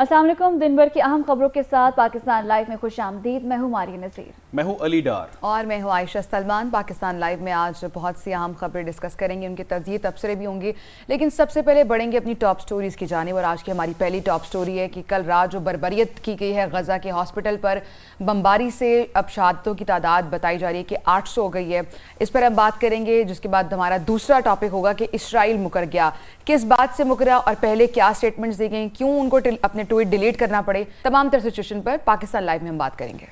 अस्सलाम वालेकुम। दिन भर की अहम खबरों के साथ पाकिस्तान लाइव में खुश आमदीद। मैं हूँ मारिया नसीर। मैं हूँ अली डार और मैं हूँ आयशा सलमान। पाकिस्तान लाइव में आज बहुत सी अहम खबरें डिस्कस करेंगे, उनके तज़किरे तबसरे भी होंगे, लेकिन सबसे पहले बढ़ेंगे अपनी टॉप स्टोरीज़ की जानिब। और आज की हमारी पहली टॉप स्टोरी है कि कल रात जो बर्बरियत की गई है गज़ा के हॉस्पिटल पर बमबारी से, अब शहादतों की तादाद बताई जा रही है कि 800 हो गई है। इस पर हम बात करेंगे, जिसके बाद हमारा दूसरा टॉपिक होगा कि इसराइल मुकर गया, किस बात से मुकरा और पहले क्या स्टेटमेंट्स दी गई, क्यों उनको अपने ट्वीट डिलीट करना पड़े। तमाम तरह सिचुएशन पर पाकिस्तान लाइव में हम बात करेंगे।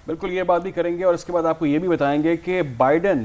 बिल्कुल ये बात भी करेंगे और इसके बाद आपको ये भी बताएंगे कि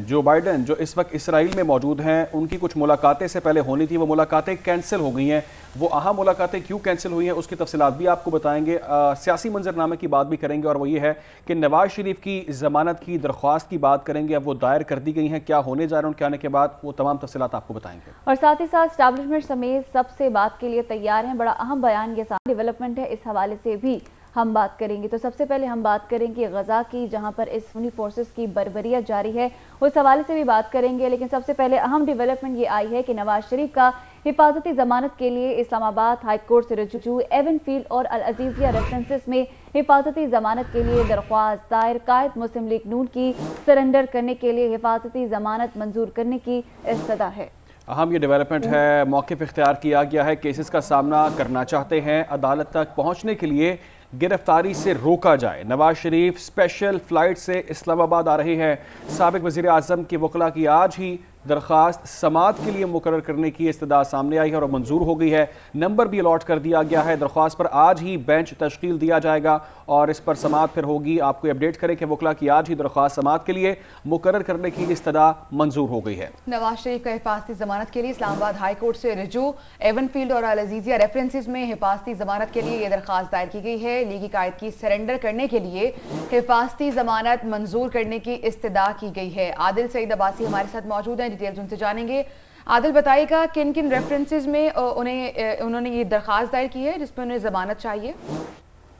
जो बाइडन जो इस वक्त इसराइल में मौजूद हैं, उनकी कुछ मुलाकातें से पहले होनी थी, वो मुलाकातें कैंसिल हो गई हैं। वो अहम मुलाकातें क्यों कैंसिल हुई हैं उसकी तफसीलात भी आपको बताएंगे। सियासी मंजरनामे की बात भी करेंगे और वो ये है कि नवाज शरीफ की ज़मानत की दरख्वास्त की बात करेंगे। अब वो दायर कर दी गई हैं, क्या होने जा रहा है उनके आने के बाद, वो तमाम तफसीलात आपको बताएंगे। और साथ ही साथ स्टैब्लिशमेंट समेत सबसे बात के लिए तैयार हैं। बड़ा अहम बयान के साथ डेवलपमेंट है, इस हवाले से भी हम बात करेंगे। तो सबसे पहले हम बात करेंगे गज़ा की, जहां पर इस सुन्नी फोर्सेस की बर्बरियत जारी है, उस हवाले से भी बात करेंगे। लेकिन सबसे पहले अहम डेवलपमेंट ये आई है कि नवाज शरीफ का हिफाजती ज़मानत के लिए इस्लामाबाद हाई कोर्ट से रजू एवनफील्ड और अल अजीज़िया रेफरेंसेस में हिफाजती ज़मानत के लिए दरख्वास्त दायर। कायद मुस्लिम लीग नून की सरेंडर करने के लिए हिफाजती ज़मानत मंजूर करने की इस्तदा है। अहम ये डेवलपमेंट है, मौक़िफ़ इख्तियार किया गया है। केसेस का सामना करना चाहते हैं, अदालत तक पहुँचने के लिए गिरफ्तारी से रोका जाए। नवाज शरीफ स्पेशल फ़्लाइट से इस्लामाबाद आ रहे हैं। साबिक़ वज़ीर आज़म के वकला की आज ही दरख्वास्त समाअत के लिए मुकर्रर करने की इस्तदा सामने आई है और मंजूर हो गई है। नंबर भी अलॉट कर दिया गया है। दरख्वास्त पर आज ही बेंच तश्कील दिया जाएगा और इस पर समाअत फिर होगी। आपको अपडेट करें कि वकला की आज ही दरख्वास्त समाअत के लिए मुकर्रर करने की इस्तदा मंजूर हो गई है। नवाज शरीफ का हिफाजती ज़मानत के लिए इस्लामाबाद हाई कोर्ट से रजू एवनफील्ड और अल अजीज़िया रेफरेंसेस में हिफाजती ज़मानत के लिए यह दरख्वास्त दायर की गई है। लीगी कायद की सरेंडर करने के लिए हिफाजती ज़मानत मंजूर करने की इस्तदा की गई है। आदिल सईद अब्बासी हमारे साथ मौजूद हैं, डिटेल्स उनसे जानेंगे। आदिल, बताइएगा किन किन रेफरेंसेस में उन्होंने ये दरख्वास्त दायर की है जिसमें उन्हें ज़मानत चाहिए।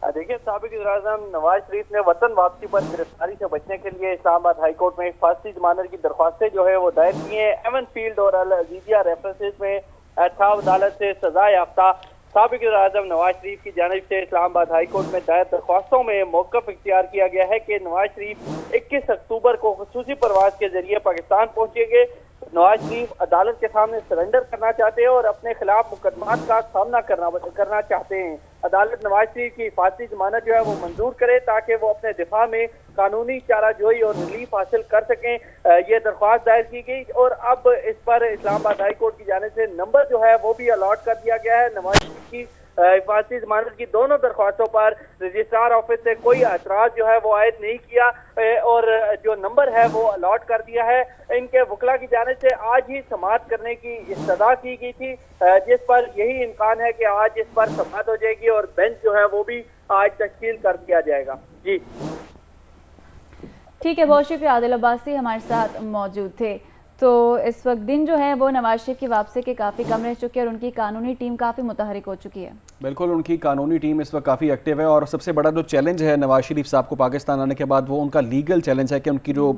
देखिए, साबिक़ वज़ीर-ए-आज़म नवाज शरीफ ने वतन वापसी पर गिरफ्तारी से बचने के लिए इस्लामाबाद हाई कोर्ट में हिफाजती ज़मानत की दरख्वास्तें जो है वो दायर की हैं। एवनफील्ड और अल अजीज़िया रेफरेंसेस में एहतिसाब अदालत से सजा याफ्ता साबिक़ वज़ीर-ए-आज़म नवाज शरीफ की जानिब से इस्लामाबाद हाई कोर्ट में दायर दरख्वास्तों में मौक़िफ़ इख्तियार किया गया है कि नवाज शरीफ 21 अक्टूबर को ख़ुसूसी परवाज़ के जरिए पाकिस्तान पहुंचेंगे। नवाज शरीफ अदालत के सामने सरेंडर करना चाहते हैं और अपने खिलाफ मुकदमात का सामना करना चाहते हैं। अदालत नवाज शरीफ की हिफाजती ज़मानत जो है वो मंजूर करे ताकि वो अपने दिफा में कानूनी चाराजोई और रिलीफ हासिल कर सकें। ये दरख्वास्त दायर की गई और अब इस पर इस्लामाबाद हाई कोर्ट की जाने से नंबर जो है वो भी अलॉट कर दिया गया है। नवाज शरीफ की हिफाजती ज़मानत की दोनों दरख्वास्तों पर रजिस्ट्रार ऑफिस से कोई एतराज़ जो है वो आयद नहीं किया और जो नंबर है वो अलॉट कर दिया है। इनके वकला की जानिब से आज ही समाअत करने की इस्तदा की गई थी, जिस पर यही इम्कान है कि आज इस पर समाअत हो जाएगी और बेंच जो है वो भी आज तश्कील कर दिया जाएगा। जी ठीक है, बहुत शुक्रिया। आदिल अब्बासी हमारे साथ मौजूद थे। तो इस वक्त दिन जो है वो नवाज शरीफ की वापसी के काफ़ी कम रह चुके हैं और उनकी कानूनी टीम काफ़ी मुतहरिक हो चुकी है। बिल्कुल, उनकी कानूनी टीम इस वक्त काफ़ी एक्टिव है और सबसे बड़ा जो चैलेंज है नवाज शरीफ साहब को पाकिस्तान आने के बाद, वो उनका लीगल चैलेंज है कि उनकी जो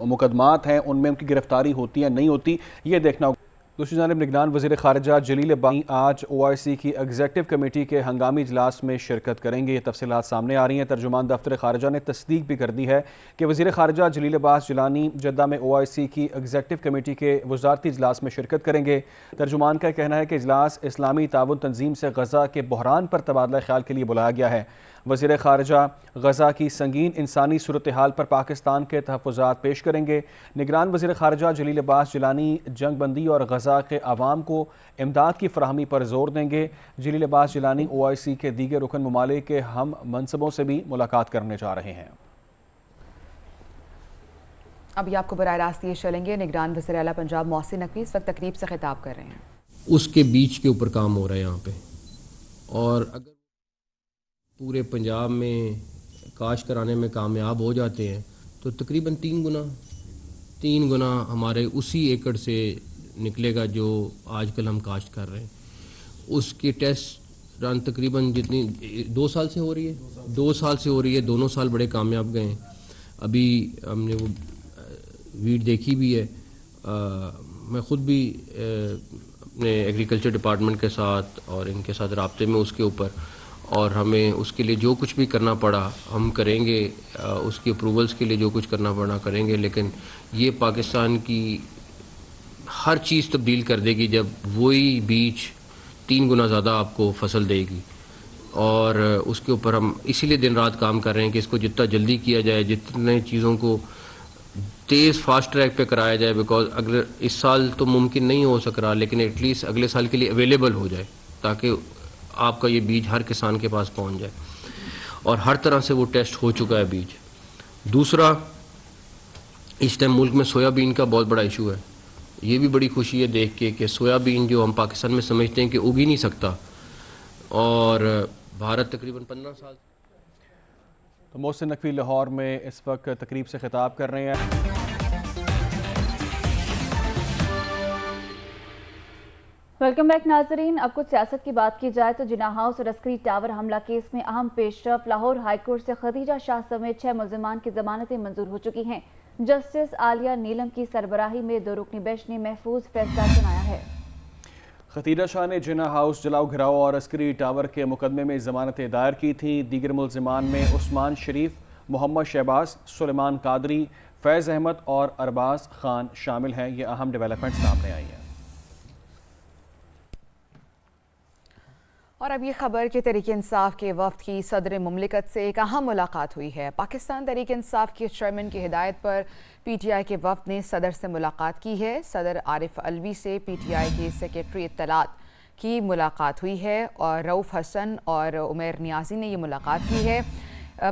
मुकदमात हैं उनमें उनकी गिरफ्तारी होती है नहीं होती, ये देखना होगा। दूसरी जानिब निगरान वज़ीर ख़ारिजा जलील अब्बासी आज OIC की एग्जीक्यूटिव कमेटी के हंगामी इजलास में शिरकत करेंगे। ये तफसीलात सामने आ रही हैं। तर्जुमान दफ्तर ख़ारिजा ने तस्दीक भी कर दी है कि वज़ीर ख़ारिजा जलील अब्बास जिलानी जद्दा में OIC की एग्जीक्यूटिव कमेटी के वज़ारती इजलास में शिरकत करेंगे। तर्जुमान का कहना है कि इजलास इस्लामी ताउन तंजीम से गज़ा के बहरान पर तबादला ख्याल के लिए बुलाया गया है। वज़ीर ख़ारिजा गज़ा की संगीन इंसानी सूरत हाल पर पाकिस्तान के तहफ़्फ़ुज़ात पेश करेंगे। निगरान वज़ीर ख़ारिजा जलील अब्बास जिलानी जंग बंदी और गज़ा के अवाम को इमदाद की फ़राहमी पर ज़ोर देंगे। जलील अब्बास जिलानी OIC के दीगर रुकन ममालिक के हम मनसबों से भी मुलाकात करने जा रहे हैं। अभी आपको बराह रास्त ये चलेंगे, निगरान वज़ीर आला पंजाब मोहसिन नकवी इस वक्त तकरीब से खिताब कर रहे हैं। उसके बीच के ऊपर काम हो रहा है यहाँ पे, और अगर पूरे पंजाब में काश्त कराने में कामयाब हो जाते हैं तो तकरीबन 3 गुना हमारे उसी एकड़ से निकलेगा जो आजकल हम काश्त कर रहे हैं। उसकी टेस्ट रन तकरीबन जितनी 2 साल से हो रही है, 2 साल से हो रही है, दोनों साल बड़े कामयाब गए हैं। अभी हमने वो वीड देखी भी है। मैं ख़ुद भी अपने एग्रीकल्चर डिपार्टमेंट के साथ और इनके साथ राब्ते में उसके ऊपर, اور ہمیں اس کے لیے جو کچھ بھی کرنا پڑا ہم کریں گے, اس کی اپروولس کے لیے جو کچھ کرنا پڑا کریں گے, لیکن یہ پاکستان کی ہر چیز تبدیل کر دے گی جب وہی بیچ 3 گنا زیادہ آپ کو فصل دے گی. اور اس کے اوپر ہم اسی لیے دن رات کام کر رہے ہیں کہ اس کو جتنا جلدی کیا جائے, جتنے چیزوں کو تیز فاسٹ ٹریک پہ کرایا جائے, بیکاز اگر اس سال تو ممکن نہیں ہو سک رہا لیکن ایٹ لیسٹ اگلے سال کے لیے اویلیبل ہو جائے تاکہ آپ کا یہ بیج ہر کسان کے پاس پہنچ جائے. اور ہر طرح سے وہ ٹیسٹ ہو چکا ہے بیج. دوسرا, اس ٹائم ملک میں سویا بین کا بہت بڑا ایشو ہے. یہ بھی بڑی خوشی ہے دیکھ کے کہ سویا بین جو ہم پاکستان میں سمجھتے ہیں کہ اگ ہی نہیں سکتا, اور بھارت تقریباً 15 سال. تو محسن نقوی لاہور میں اس وقت تقریب سے خطاب کر رہے ہیں. ویلکم بیک ناظرین. اب کچھ سیاست کی بات کی جائے تو جناح ہاؤس اور عسکری ٹاور حملہ کیس میں اہم پیش رفت. لاہور ہائی کورٹ سے خدیجہ شاہ سمیت 6 ملزمان کی ضمانتیں منظور ہو چکی ہیں. جسٹس عالیہ نیلم کی سربراہی میں 2 رکنی بینچ نے محفوظ فیصلہ سنایا ہے. خدیجہ شاہ نے جناح ہاؤس جلاؤ گھراؤ اور عسکری ٹاور کے مقدمے میں ضمانتیں دائر کی تھیں. دیگر ملزمان میں عثمان شریف, محمد شہباز, سلیمان قادری, فیض احمد اور ارباز خان شامل ہیں. یہ اہم ڈیولپمنٹ سامنے آئی ہیں. اور اب یہ خبر کہ تحریک انصاف کے وفد کی صدر مملکت سے ایک اہم ملاقات ہوئی ہے. پاکستان تحریک انصاف کے چیئرمین کی ہدایت پر پی ٹی آئی کے وفد نے صدر سے ملاقات کی ہے. صدر عارف علوی سے پی ٹی آئی کے سیکریٹری اطلاعات کی ملاقات ہوئی ہے اور رؤف حسن اور عمیر نیازی نے یہ ملاقات کی ہے.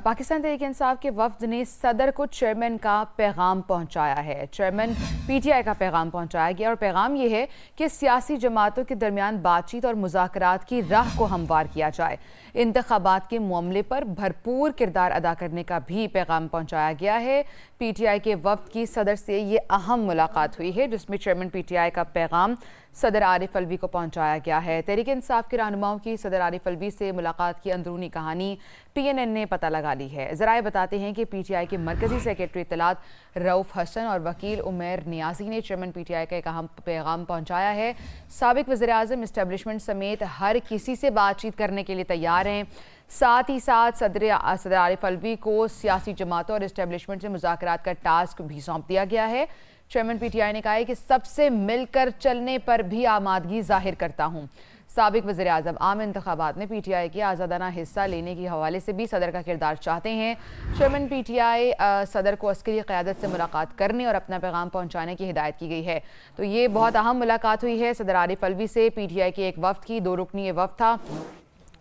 پاکستان تحریک انصاف کے وفد نے صدر کو چیئرمین کا پیغام پہنچایا ہے. چیئرمین پی ٹی آئی کا پیغام پہنچایا گیا اور پیغام یہ ہے کہ سیاسی جماعتوں کے درمیان بات چیت اور مذاکرات کی راہ کو ہموار کیا جائے. انتخابات کے معاملے پر بھرپور کردار ادا کرنے کا بھی پیغام پہنچایا گیا ہے. پی ٹی آئی کے وفد کی صدر سے یہ اہم ملاقات ہوئی ہے جس میں چیئرمین پی ٹی آئی کا پیغام صدر عارف علوی کو پہنچایا گیا ہے. تحریک انصاف کے رہنماؤں کی صدر عارف علوی سے ملاقات کی اندرونی کہانی پی این این نے پتہ لگا لی ہے. ذرائع بتاتے ہیں کہ پی ٹی آئی کے مرکزی سیکریٹری اطلاعات رؤف حسن اور وکیل عمیر نیازی نے چیئرمین پی ٹی آئی کا ایک اہم پیغام پہنچایا ہے. سابق وزیراعظم اسٹیبلشمنٹ سمیت ہر کسی سے بات چیت کرنے کے لیے تیار ہیں. ساتھ ہی ساتھ صدر عارف علوی کو سیاسی جماعتوں اور اسٹیبلشمنٹ سے مذاکرات کا ٹاسک بھی سونپ دیا گیا ہے. چیئرمین پی ٹی آئی نے کہا ہے کہ سب سے مل کر چلنے پر بھی آمادگی ظاہر کرتا ہوں. سابق وزیراعظم عام انتخابات میں پی ٹی آئی کے آزادانہ حصہ لینے کے حوالے سے بھی صدر کا کردار چاہتے ہیں. چیئرمین پی ٹی آئی صدر کو عسکری قیادت سے ملاقات کرنے اور اپنا پیغام پہنچانے کی ہدایت کی گئی ہے. تو یہ بہت اہم ملاقات ہوئی ہے صدر عارف علوی سے پی ٹی آئی کے ایک وفد کی. 2 رکنی یہ وفد تھا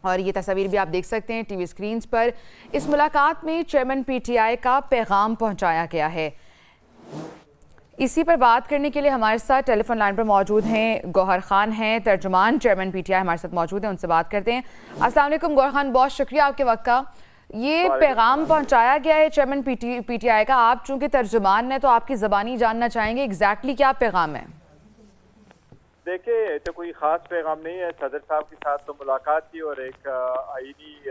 اور یہ تصاویر بھی آپ دیکھ سکتے ہیں ٹی وی اسکرینز پر. اس ملاقات میں چیئرمین پی ٹی آئی کا پیغام پہنچایا گیا ہے. اسی پر بات کرنے کے لیے ہمارے ساتھ ٹیلی فون لائن پر موجود ہیں گوہر خان ہیں, ترجمان چیئرمین پی ٹی آئی ہمارے ساتھ موجود ہیں, ان سے بات کرتے ہیں. السلام علیکم گوہر خان, بہت شکریہ آپ کے وقت کا. یہ پیغام پہنچایا گیا ہے چیئرمین پی ٹی آئی کا, آپ چونکہ ترجمان ہیں تو آپ کی زبانی جاننا چاہیں گے ایگزیکٹلی کیا پیغام ہے. دیکھیں تو کوئی خاص پیغام نہیں ہے. صدر صاحب کے ساتھ تو ملاقات کی اور ایک آئینی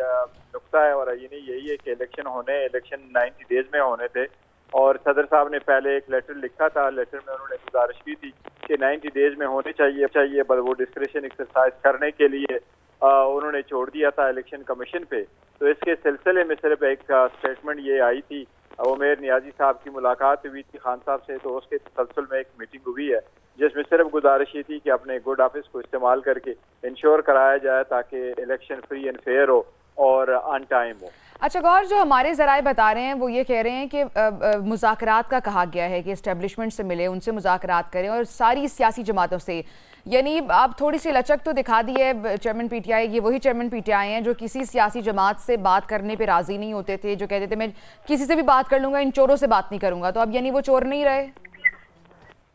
نقطہ ہے اور آئینی یہی ہے کہ الیکشن 90 ڈیز میں ہونے تھے اور صدر صاحب نے پہلے ایک لیٹر لکھا تھا. لیٹر میں انہوں نے گزارش کی تھی کہ 90 ڈیز میں ہونے چاہیے پر وہ ڈسکریشن ایکسرسائز کرنے کے لیے انہوں نے چھوڑ دیا تھا الیکشن کمیشن پہ. تو اس کے سلسلے میں صرف ایک سٹیٹمنٹ یہ آئی تھی. عمیر نیازی صاحب کی ملاقات ہوئی تھی خان صاحب سے, تو اس کے تسلسل میں ایک میٹنگ ہوئی ہے جس میں صرف گزارش یہ تھی کہ اپنے گڈ آفس کو استعمال کر کے انشور کرایا جائے تاکہ الیکشن فری اینڈ فیئر ہو اور آن ٹائم ہو. اچھا گور, جو ہمارے ذرائع بتا رہے ہیں وہ یہ کہہ رہے ہیں کہ مذاکرات کا کہا گیا ہے کہ اسٹیبلشمنٹ سے ملے, ان سے مذاکرات کریں اور ساری سیاسی جماعتوں سے. یعنی آپ تھوڑی سی لچک تو دکھا دی ہے چیئرمین پی ٹی آئی. یہ وہی چیئرمین پی ٹی آئی ہیں جو کسی سیاسی جماعت سے بات کرنے پہ راضی نہیں ہوتے تھے, جو کہتے تھے میں کسی سے بھی بات کر لوں گا, ان چوروں سے بات نہیں کروں گا. تو اب یعنی وہ چور نہیں رہے؟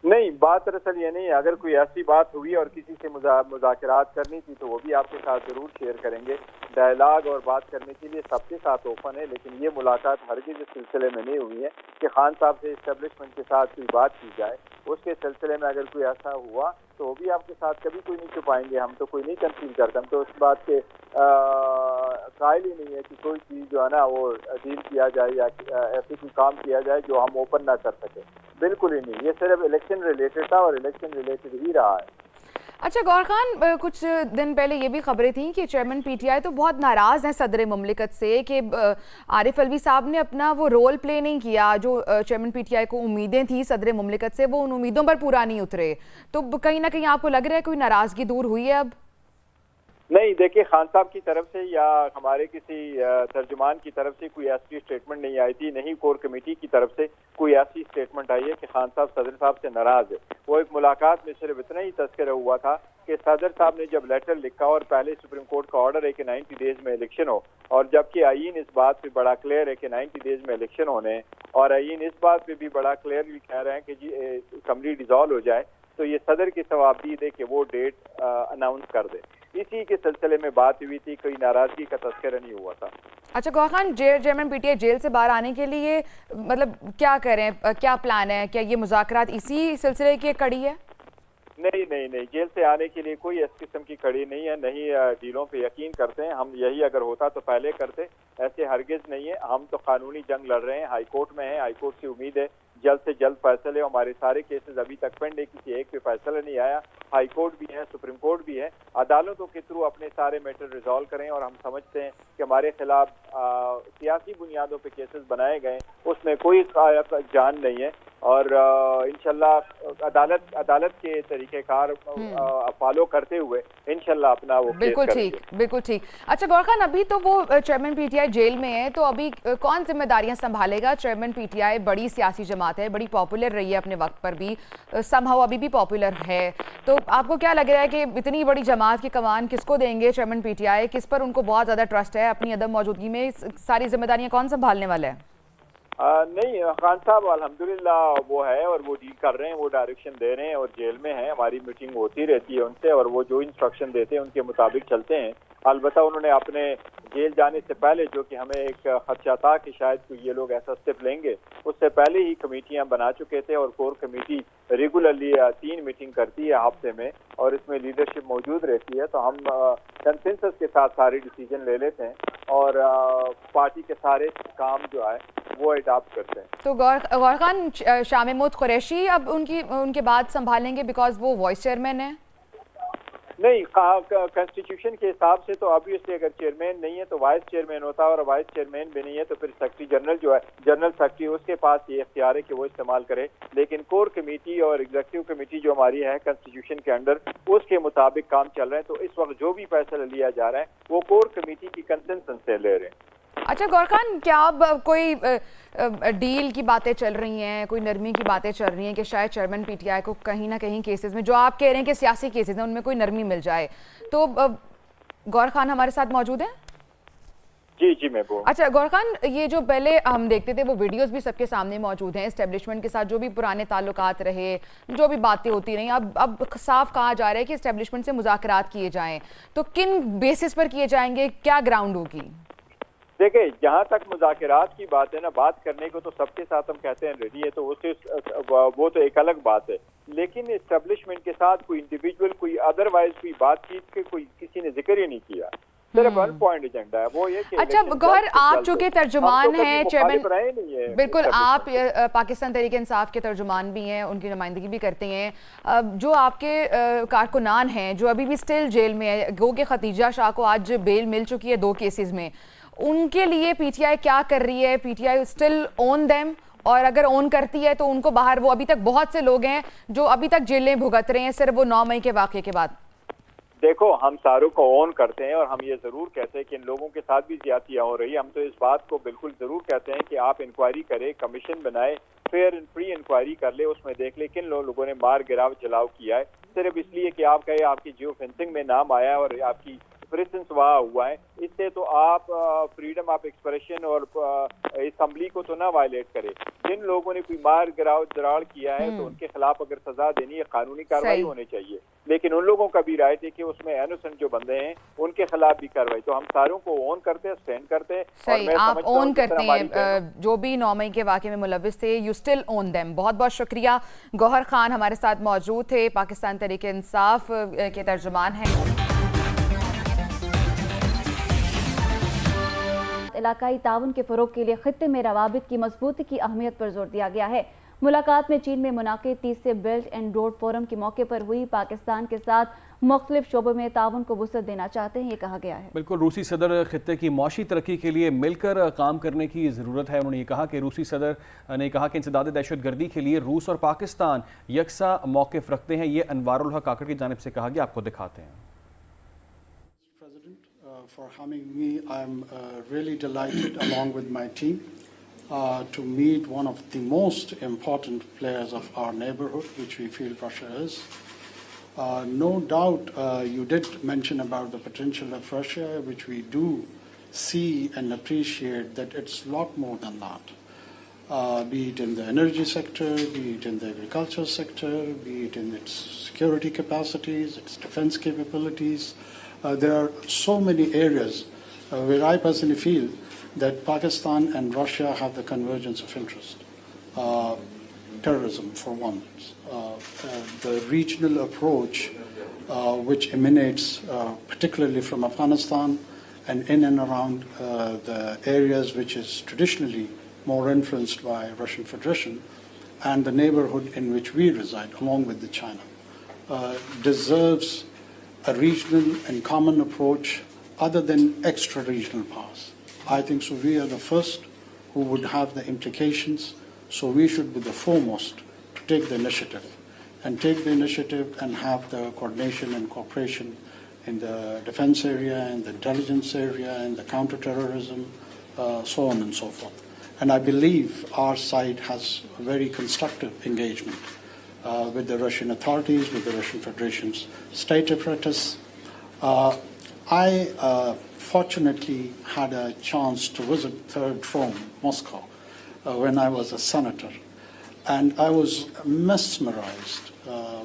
نہیں, بات دراصل یہ نہیں. اگر کوئی ایسی بات ہوئی اور کسی سے مذاکرات کرنی تھی تو وہ بھی آپ کے ساتھ ضرور شیئر کریں گے. ڈائلاگ اور بات کرنے کے لیے سب کے ساتھ اوپن ہے, لیکن یہ ملاقات ہرگز اس سلسلے میں نہیں ہوئی ہے کہ خان صاحب سے اسٹیبلشمنٹ کے ساتھ کوئی بات کی جائے. اس کے سلسلے میں اگر کوئی ایسا ہوا تو وہ بھی آپ کے ساتھ کبھی کوئی نہیں چھپائیں گے. ہم تو کوئی نہیں کنسیل کرتے, ہم تو اس بات کے قائل ہی نہیں ہے کہ کوئی چیز جو ہے نا وہ ڈیل کیا جائے یا ایسے کوئی کام کیا جائے جو ہم اوپن نہ کر سکیں. بالکل ہی نہیں, یہ صرف الیکشن ریلیٹڈ تھا اور الیکشن ریلیٹڈ ہی رہا ہے. अच्छा गौहर खान, कुछ दिन पहले ये भी खबरें थी कि चेयरमैन पीटीआई तो बहुत नाराज़ हैं सदर मुमलिकत से कि आरिफ अलवी साहब ने अपना वो रोल प्ले नहीं किया, जो चेयरमैन पीटीआई को उम्मीदें थी सदर मुमलिकत से, वो उन उम्मीदों पर पूरा नहीं उतरे। तो कहीं ना कहीं आपको लग रहा है कोई नाराज़गी दूर हुई है अब? नहीं, देखिए खान साहब की तरफ से या हमारे किसी तर्जुमान की तरफ से कोई ऐसी स्टेटमेंट नहीं आई थी, नहीं कोर कमेटी की तरफ से कोई ऐसी स्टेटमेंट आई है कि खान साहब सदर साहब से नाराज है। वो एक मुलाकात में सिर्फ इतना ही तस्करा हुआ था कि सदर साहब ने जब लेटर लिखा और पहले सुप्रीम कोर्ट का ऑर्डर है कि 90 डेज में इलेक्शन हो, और जबकि आईन इस बात पे बड़ा क्लियर है कि 90 डेज में इलेक्शन होने हैं, और आईन इस बात पे भी बड़ा क्लियरली कह रहे हैं कि जी असम्बली डिसॉल्व हो जाए, तो ये सदर की सवाबदीद है कि वो डेट अनाउंस कर दे। इसी के सिलसिले में बात हुई थी, कोई नाराजगी का तस्करा नहीं हुआ था। अच्छा Gohar Khan, chairman PTI jail से बाहर आने के लिए मतलब क्या करें, क्या प्लान है? क्या ये मुज़ाकरात इसी सिलसिले की एक कड़ी है? नहीं नहीं नहीं, जेल से आने के लिए कोई इस किस्म की कड़ी नहीं है, नहीं डीलों पे यकीन करते हैं हम। यही अगर होता तो पहले करते, ऐसे हरगिज नहीं है। हम तो कानूनी जंग लड़ रहे हैं, हाई कोर्ट में है, हाई कोर्ट से उम्मीद है जल्द से जल्द फैसले। हमारे सारे केसेस अभी तक पेंड है, किसी एक पे फैसला नहीं आया। हाई कोर्ट भी है, सुप्रीम कोर्ट भी है, अदालतों के थ्रू अपने सारे मैटर रिजॉल्व करें। और हम समझते हैं कि हमारे खिलाफ सियासी बुनियादों पे केसेस बनाए गए, उसमें कोई जान नहीं है, और इंशाल्लाह अदालत के तरीक़ेकार फॉलो करते हुए इंशाल्लाह अपना वो बिल्कुल ठीक, बिल्कुल ठीक। अच्छा गौहर खान, अभी तो वो चेयरमैन पीटीआई जेल में है, तो अभी कौन जिम्मेदारियां संभालेगा? चेयरमैन पीटीआई बड़ी सियासी जमात है, बड़ी पॉपुलर रही है अपने वक्त पर भी, समहाउ अभी भी पॉपुलर है, तो आपको क्या लग रहा है कि इतनी बड़ी जमात की कमान किसको देंगे चेयरमैन पीटीआई? किस पर उनको बहुत ज़्यादा ट्रस्ट है? अपनी अदम मौजूदगी में सारी जिम्मेदारियाँ कौन संभालने वाला है? नहीं, खान साहब अल्हम्दुलिल्लाह वो है और वो डील कर रहे हैं, वो डायरेक्शन दे रहे हैं और जेल में हैं। हमारी मीटिंग होती रहती है उनसे और वो जो इंस्ट्रक्शन देते हैं उनके मुताबिक चलते हैं। अलबत्ता उन्होंने अपने जेल जाने से पहले, जो कि हमें एक खदशा था कि शायद ये लोग ऐसा स्टेप लेंगे, उससे पहले ही कमेटियां बना चुके थे और कोर कमेटी रेगुलरली 3 मीटिंग करती है हफ्ते में और इसमें लीडरशिप मौजूद रहती है। तो हम कंसेंसस के साथ सारे डिसीजन ले लेते हैं और पार्टी के सारे काम जो है वो अडॉप्ट करते हैं। तो गौहर खान, शाह महमूद कुरैशी अब उनके बाद संभालेंगे बिकॉज वो वाइस चेयरमैन है? नहीं, कॉन्स्टिट्यूशन के हिसाब से तो ऑब्वियसली अगर चेयरमैन नहीं है तो वाइस चेयरमैन होता है, और वाइस चेयरमैन भी नहीं है तो फिर सेक्रेटरी जनरल जो है, जनरल सेक्रेटरी, उसके पास ये इख्तियार है कि वो इस्तेमाल करे। लेकिन कोर कमेटी और एग्जीक्यूटिव कमेटी जो हमारी है कॉन्स्टिट्यूशन के अंडर, उसके मुताबिक काम चल रहा है। तो इस वक्त जो भी फैसला लिया जा रहा है वो कोर कमेटी की कंसेंसस से ले रहे हैं। अच्छा गौहर खान, क्या अब कोई डील की बातें चल रही हैं, कोई नरमी की बातें चल रही हैं कि शायद चेयरमैन पीटीआई को कहीं ना कहीं केसेस में, जो आप कह रहे हैं कि सियासी केसेस हैं, उनमें कोई नरमी मिल जाए? तो गौहर खान हमारे साथ मौजूद हैं? जी जी, मैं बोल। अच्छा गौहर खान, ये जो पहले हम देखते थे वो वीडियोस भी सबके सामने मौजूद हैं, एस्टेब्लिशमेंट के साथ जो भी पुराने ताल्लुकात रहे, जो भी बातें होती रहीं, अब साफ कहा जा रहा है कि एस्टेब्लिशमेंट से मुज़ाकरात किए जाएं। तो किन बेसिस पर किए जाएंगे, क्या ग्राउंड होगी? देखिए, जहाँ तक मुज़ाकरात की बात है ना, बात करने को तो सबके साथ हम कहते हैं रेडी है, तो उससे वो तो एक अलग बात है। लेकिन एस्टेब्लिशमेंट के साथ कोई इंडिविजुअल, कोई अदरवाइज कोई बातचीत के कोई किसी ने जिक्र ही नहीं किया, सिर्फ वन पॉइंट एजेंडा है, वो ये कि अच्छा गौहर, आप चूंकि तर्जुमान हैं चेयरमैन, बिल्कुल आप पाकिस्तान तहरीक इंसाफ के तर्जुमान भी हैं, उनकी नुमाइंदगी भी करते हैं, जो आपके कारकुनान हैं जो अभी भी स्टिल जेल में है, गो के खतीजा शाह को आज बेल मिल चुकी है 2 केसेस में, उनके लिए पीटीआई क्या कर रही है? पीटीआई स्टिल ओन देम, और अगर ओन करती है तो उनको बाहर, वो अभी तक बहुत से लोग हैं जो अभी तक जेलें भुगत रहे हैं सिर्फ वो 9 मई के वाक़े के बाद। देखो, हम सारों को ऑन करते हैं और हम ये जरूर कहते हैं कि इन लोगों के साथ भी ज्यादतियां हो रही है। हम तो इस बात को बिल्कुल जरूर कहते हैं कि आप इंक्वायरी करें, कमीशन बनाए, फेयर एंड फ्री इंक्वायरी कर ले, उसमें देख ले किन लोगों ने मार गिराव जलाव किया है। सिर्फ इसलिए कि आप कहे आपकी जियो फेंसिंग में नाम आया और आपकी प्रेजेंस वहाँ हुआ है, इससे तो आप फ्रीडम ऑफ एक्सप्रेशन और असम्बली को तो ना वायलेट करें। जिन लोगों ने कोई मार गिराव जराड़ किया है तो उनके खिलाफ अगर सजा देनी है, कानूनी कार्रवाई होनी चाहिए। लेकिन उन लोगों का भी राय थे कि उसमें इनोसेंट जो बंदे हैं उनके खिलाफ भी कार्रवाई। तो हम सारों को ऑन करते हैं, स्टैंड करते हैं। सही, आप ऑन करते हैं जो भी 9 मई के वाक़े में मुलविस थे, यू स्टिल ऑन देम। बहुत बहुत शुक्रिया। गौहर खान हमारे साथ मौजूद थे, पाकिस्तान तहरीक इंसाफ के तर्जुमान हैं। इलाकाई ताउन के फ़रोग़ के लिए ख़ित्ते में रवाबित की मजबूती की अहमियत पर जोर दिया गया है। मुलाकात में चीन में मुनाकिद 30 बेल्ट एंड रोड फोरम के मौके पर हुई। पाकिस्तान के साथ मुख्तलिफ शोबों में ताउन को वुसअत देना चाहते हैं, ये कहा गया है। बिल्कुल, रूसी सदर खित्ते की मौशी तरक्की के लिए मिलकर काम करने की ज़रूरत है। उन्होंने ये कहा कि रूसी सदर ने कहा कि इंसदाद दहशतगर्दी के लिए रूस और पाकिस्तान यकसा मौक़िफ़ रखते हैं। ये अनवारुल हक काकड़ की जानिब से कहा गया, आपको दिखाते हैं। For having me, I'm really delighted along with my team to meet one of the most important players of our neighborhood, which we feel Russia is. No doubt you did mention about the potential of Russia, which we do see and appreciate that it's a lot more than that. Be it in the energy sector, be it in the agriculture sector, be it in its security capacities, its defense capabilities. There are so many areas where I personally feel that Pakistan and Russia have the convergence of interest. Terrorism, for one. The regional approach which emanates particularly from Afghanistan and in and around the areas which is traditionally more influenced by Russian Federation and the neighborhood in which we reside, along with the China, deserves a regional and common approach other than extra-regional powers. I think so we are the first who would have the implications, so we should be the foremost to take the initiative and have the coordination and cooperation in the defense area, in the intelligence area, in the counter-terrorism, so on and so forth. And I believe our side has a very constructive engagement with the Russian authorities, with the Russian Federation's state apparatus. I fortunately had a chance to visit Third Rome, Moscow, when I was a senator, and I was mesmerized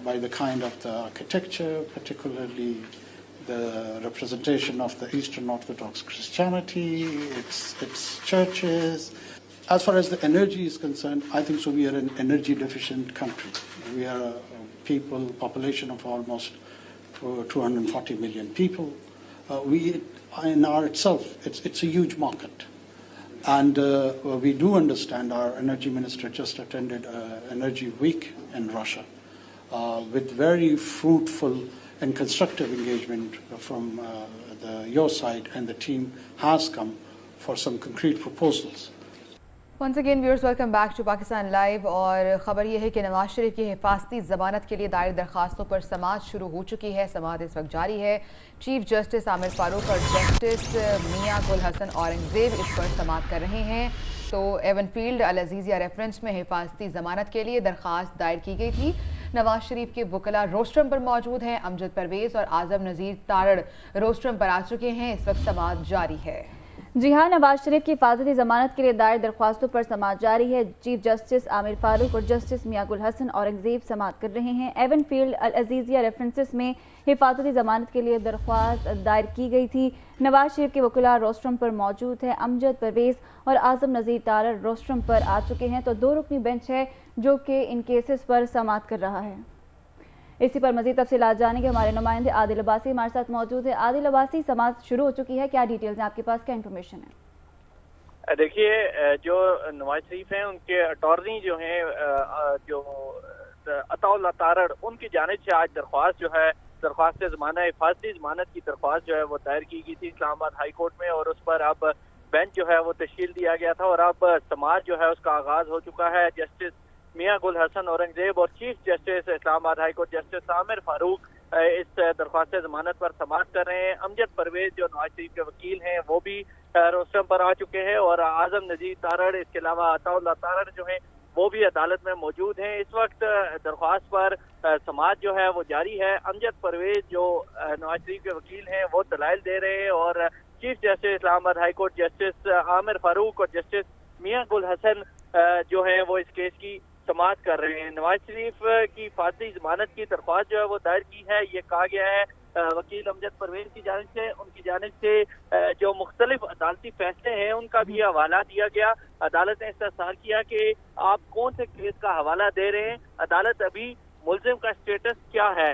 by the kind of the architecture, particularly the representation of the Eastern Orthodox Christianity, its churches. As far as the energy is concerned, I think so we are an energy deficient country. We are a population of almost 240 million people. We in our itself, it's a huge market. And we do understand, our energy minister just attended Energy Week in Russia with very fruitful and constructive engagement from your side, and the team has come for some concrete proposals. Once again viewers, welcome back to Pakistan Live। और ख़बर यह है कि नवाज शरीफ की हिफाजती ज़मानत के लिए दायर दरख्वास्तों पर समाअत शुरू हो चुकी है। समाअत इस वक्त जारी है। चीफ जस्टिस आमिर फारूक और जस्टिस मियां गुल हसन औरंगज़ेब इस पर समाअत कर रहे हैं। तो एवनफील्ड अल अज़ीज़िया रेफरेंस में हिफाजती ज़मानत के लिए दरख्वास्त दायर की गई थी। नवाज शरीफ के वकला रोस्ट्रम पर मौजूद हैं। अमजद परवेज़ और आज़म नज़ीर तारड़ रोस्ट्रम पर आ चुके हैं। इस वक्त समाअत जारी है। जी हाँ, नवाज शरीफ की हिफाजती ज़मानत के लिए दायर दरख्वास्तों पर समाअत जारी है। चीफ जस्टिस आमिर फारूक और जस्टिस मियां गुल हसन औरंगज़ेब समाअत कर रहे हैं। एवनफील्ड अल अज़ीज़िया रेफरेंसेस में हिफाजती ज़मानत के लिए दरख्वास्त दायर की गई थी। नवाज शरीफ के वकला रोस्ट्रम पर मौजूद है। अमजद परवेज़ और आज़म नज़ीर तारड़ रोस्ट्रम पर आ चुके हैं। तो 2 रुकनी बेंच है जो कि इन केसेस पर समाअत कर रहा है। इसी पर मज़ीद तफसीलात जानेंगे। हमारे नुमाइंदे आदिल अब्बासी हमारे साथ मौजूद है। आदिल अब्बासी, समाअत शुरू हो चुकी है, क्या डिटेल्स हैं आपके पास, क्या इन्फॉर्मेशन है? देखिए, जो नवाज शरीफ हैं उनके अटॉर्नी जो हैं जो अताउल्लाह तारड़, उनकी जानिब से आज दरख्वास्त जो है, दरख्वास्त ज़मानत हिफाजती ज़मानत की दरख्वास्त जो है वो दायर की गई थी इस्लामाबाद हाई कोर्ट में, और उस पर अब बेंच जो है वो तश्कील दिया गया था और अब समाअत जो है उसका आगाज़ हो चुका है। जस्टिस मियां गुल हसन औरंगज़ेब और chief justice Islamabad high court justice Aamir Farooq इस दरख्वास्त ज़मानत पर समाअत कर रहे हैं। अमजद परवेज़ जो नवाज शरीफ के वकील हैं वो भी रोस्ट्रम पर आ चुके हैं, और आज़म नज़ीर तारड़, इसके अलावा अताउल्लाह तारड़ जो हैं वो भी अदालत में मौजूद हैं। इस वक्त दरख्वास्त पर समाअत जो है वो जारी है। अमजद परवेज़ जो नवाज शरीफ के वकील हैं वो दलाइल दे रहे हैं, और chief justice Islamabad high court justice Aamir Farooq और जस्टिस मियां गुल हसन जो है वो इस केस की समाअत कर रहे हैं। नवाज शरीफ की हिफाजती ज़मानत की दरख्वास्त जो है वो दायर की है। ये कहा गया है वकील अमजद परवेज़ की जानिब से, उनकी जानिब से जो मुख्तलिफ अदालती फैसले हैं उनका भी हवाला दिया गया। अदालत ने इस्तफसार किया कि आप कौन से केस का हवाला दे रहे हैं, अदालत अभी मुल्ज़िम का स्टेटस क्या है,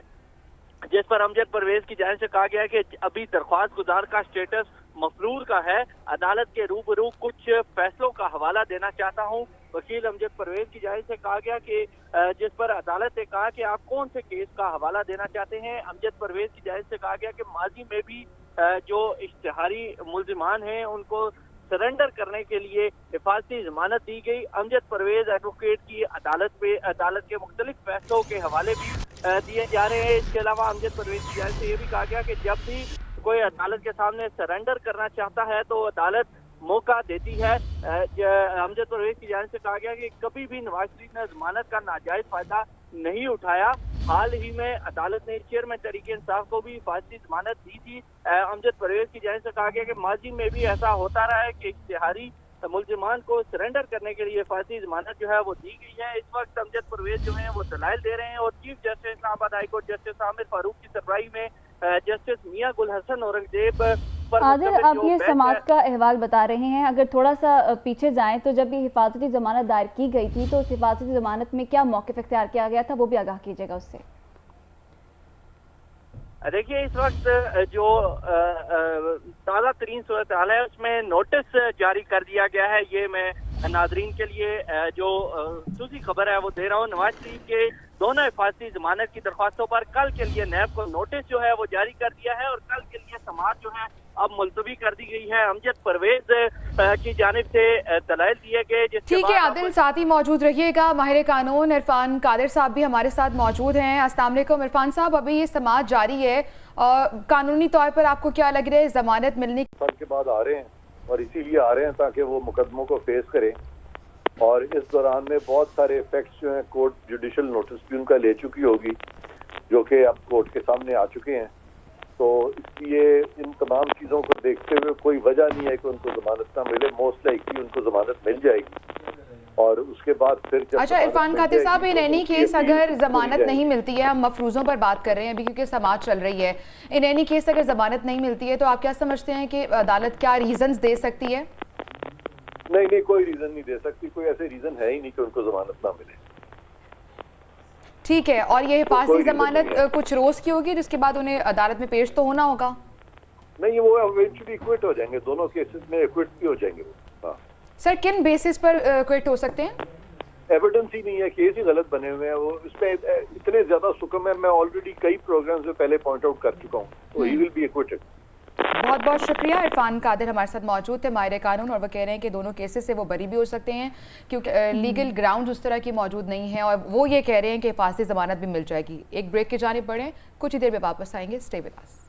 जिस पर अमजद परवेज़ की जानिब से कहा गया कि अभी दरख्वास्त गुजार का स्टेटस मफरूर का है। अदालत के रूबरू कुछ फैसलों का हवाला देना चाहता हूँ। वकील अमजद परवेज की जानिब से कहा गया कि जिस पर अदालत ने कहा कि आप कौन से केस का हवाला देना चाहते हैं। अमजद परवेज की जानिब से कहा गया कि माजी में भी जो इश्तिहारी मुल्जिमान हैं उनको सरेंडर करने के लिए हिफाजती जमानत दी गई। अमजद परवेज एडवोकेट की अदालत के मुख्तलिफ फैसलों के हवाले भी दिए जा रहे हैं। इसके अलावा अमजद परवेज की जानिब से ये भी कहा गया कि जब भी कोई अदालत के सामने सरेंडर करना चाहता है तो अदालत मौका देती है। अमजद परवेज की जानिब से कहा गया कि कभी भी नवाज शरीफ ने जमानत का नाजायज फायदा नहीं उठाया। हाल ही में अदालत ने चेयरमैन तहरीक इंसाफ को भी हिफाजती जमानत दी थी। अमजद परवेज की जानिब से कहा गया कि माजी में भी ऐसा होता रहा है कि इश्तिहारी मुल्जिमान को सरेंडर करने के लिए हिफाजती जमानत जो है वो दी गई है। इस वक्त अमजद परवेज जो है वो दलाइल दे रहे हैं और chief justice Islamabad high court justice Aamir Farooq की सरबराही में जस्टिस मियां गुल हसन औरंगजेब पर आदिल, आप ये समाअत का अहवाल बता रहे हैं, अगर थोड़ा सा पीछे जाएं तो जब ये हिफाजती जमानत दायर की गई थी तो उस हिफाजती जमानत में क्या मौक़िफ़ इख्तियार किया गया था, वो भी आगाह कीजिएगा उससे। देखिए, इस वक्त जो ताज़ा तरीन सूरत हाल है उसमें नोटिस जारी कर दिया गया है। ये मैं नाजरीन के लिए जो दूसरी खबर है वो दे रहा हूँ। नवाज शरीफ के दोनों हिफाजती जमानत की दरख्वास्तों पर कल के लिए नैब को नोटिस जो है वो जारी कर दिया है और कल के लिए समाअत जो है अब मुलतवी कर दी गई है। अमजद परवेज की जानिब से दलाइल दिए गए। ठीक है आदिल, साथ ही मौजूद रहिएगा। माहिर कानून इरफान कादिर साहब भी हमारे साथ मौजूद हैं। अस्सलाम वालेकुम इरफान साहब, अभी ये समाअत जारी है और कानूनी तौर पर आपको क्या लग रहा है जमानत मिलने के बाद आ रहे हैं और इसीलिए आ रहे हैं ताकि वो मुकदमों को फेस करें और इस दौरान में बहुत सारे इफेक्ट्स जो हैं कोर्ट जुडिशल नोटिस भी उनका ले चुकी होगी जो कि अब कोर्ट के सामने आ चुके हैं। तो इसलिए इन तमाम चीज़ों को देखते हुए कोई वजह नहीं है कि उनको जमानत ना मिले। मोस्ट लाइकली उनको जमानत मिल जाएगी और उसके बाद फिर अच्छा इरफान कादिर साहब, इन एनी केस अगर जमानत नहीं मिलती है, हम मफरूज़ों पर बात कर रहे हैं अभी क्योंकि समाअत चल रही है, इन एनी केस अगर जमानत नहीं मिलती है तो आप क्या समझते हैं कि अदालत क्या रीजंस दे सकती है? नहीं, कोई रीजन नहीं दे सकती। कोई ऐसे रीजन है ही नहीं कि उनको जमानत ना मिले। ठीक है, और ये हिफाजती जमानत कुछ रोज की होगी जिसके बाद उन्हें अदालत में पेश तो होना होगा? नहीं, वो इवेंचुअली एक्विट हो जाएंगे, दोनों केसेस में एक्विट भी हो जाएंगे। हाँ सर, किन बेसिस पर एक्विट हो सकते हैं? एविडेंस ही नहीं है, केस ही गलत बने हुए हैं। वो इसमें इतने ज्यादा सुकम है, मैं ऑलरेडी कई प्रोग्राम्स में पहले पॉइंट आउट कर चुका हूँ। तो ही विल बी एक्विटेड। बहुत बहुत शुक्रिया। इरफान कादिर हमारे साथ मौजूद थे, माहिर कानून, और वो कह रहे हैं कि दोनों केसेस से वो बरी भी हो सकते हैं क्योंकि लीगल ग्राउंड उस तरह की मौजूद नहीं है और वो ये कह रहे हैं कि हिफाजती ज़मानत भी मिल जाएगी। एक ब्रेक की जानिब बढ़ें, कुछ ही देर में वापस आएंगे। Stay with us.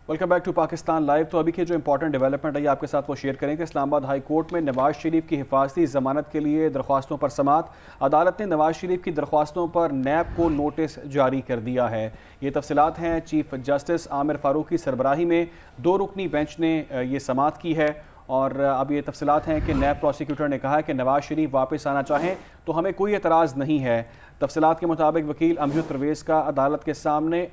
Welcome back to Pakistan live. तो अभी की जो इंपॉर्टेंट डेवलपमेंट है ये आपके साथ वो शेयर करेंगे। इस्लामाबाद हाई कोर्ट में नवाज शरीफ की हिफाजती ज़मानत के लिए दरख्वास्तों पर समाअत। अदालत ने नवाज शरीफ की दरख्वास्तों पर नैब को नोटिस जारी कर दिया है। ये तफसीलात हैं चीफ जस्टिस आमिर फारूक की सरबराही में 2 रुकनी बेंच ने ये समाअत की है और अब ये तफसीलात हैं कि नैब प्रोसिक्यूटर ने कहा है कि नवाज शरीफ वापस आना चाहें तो हमें कोई एतराज़ नहीं है। तफसीलात के मुताबिक वकील अमजद परवेज़ का अदालत के सामने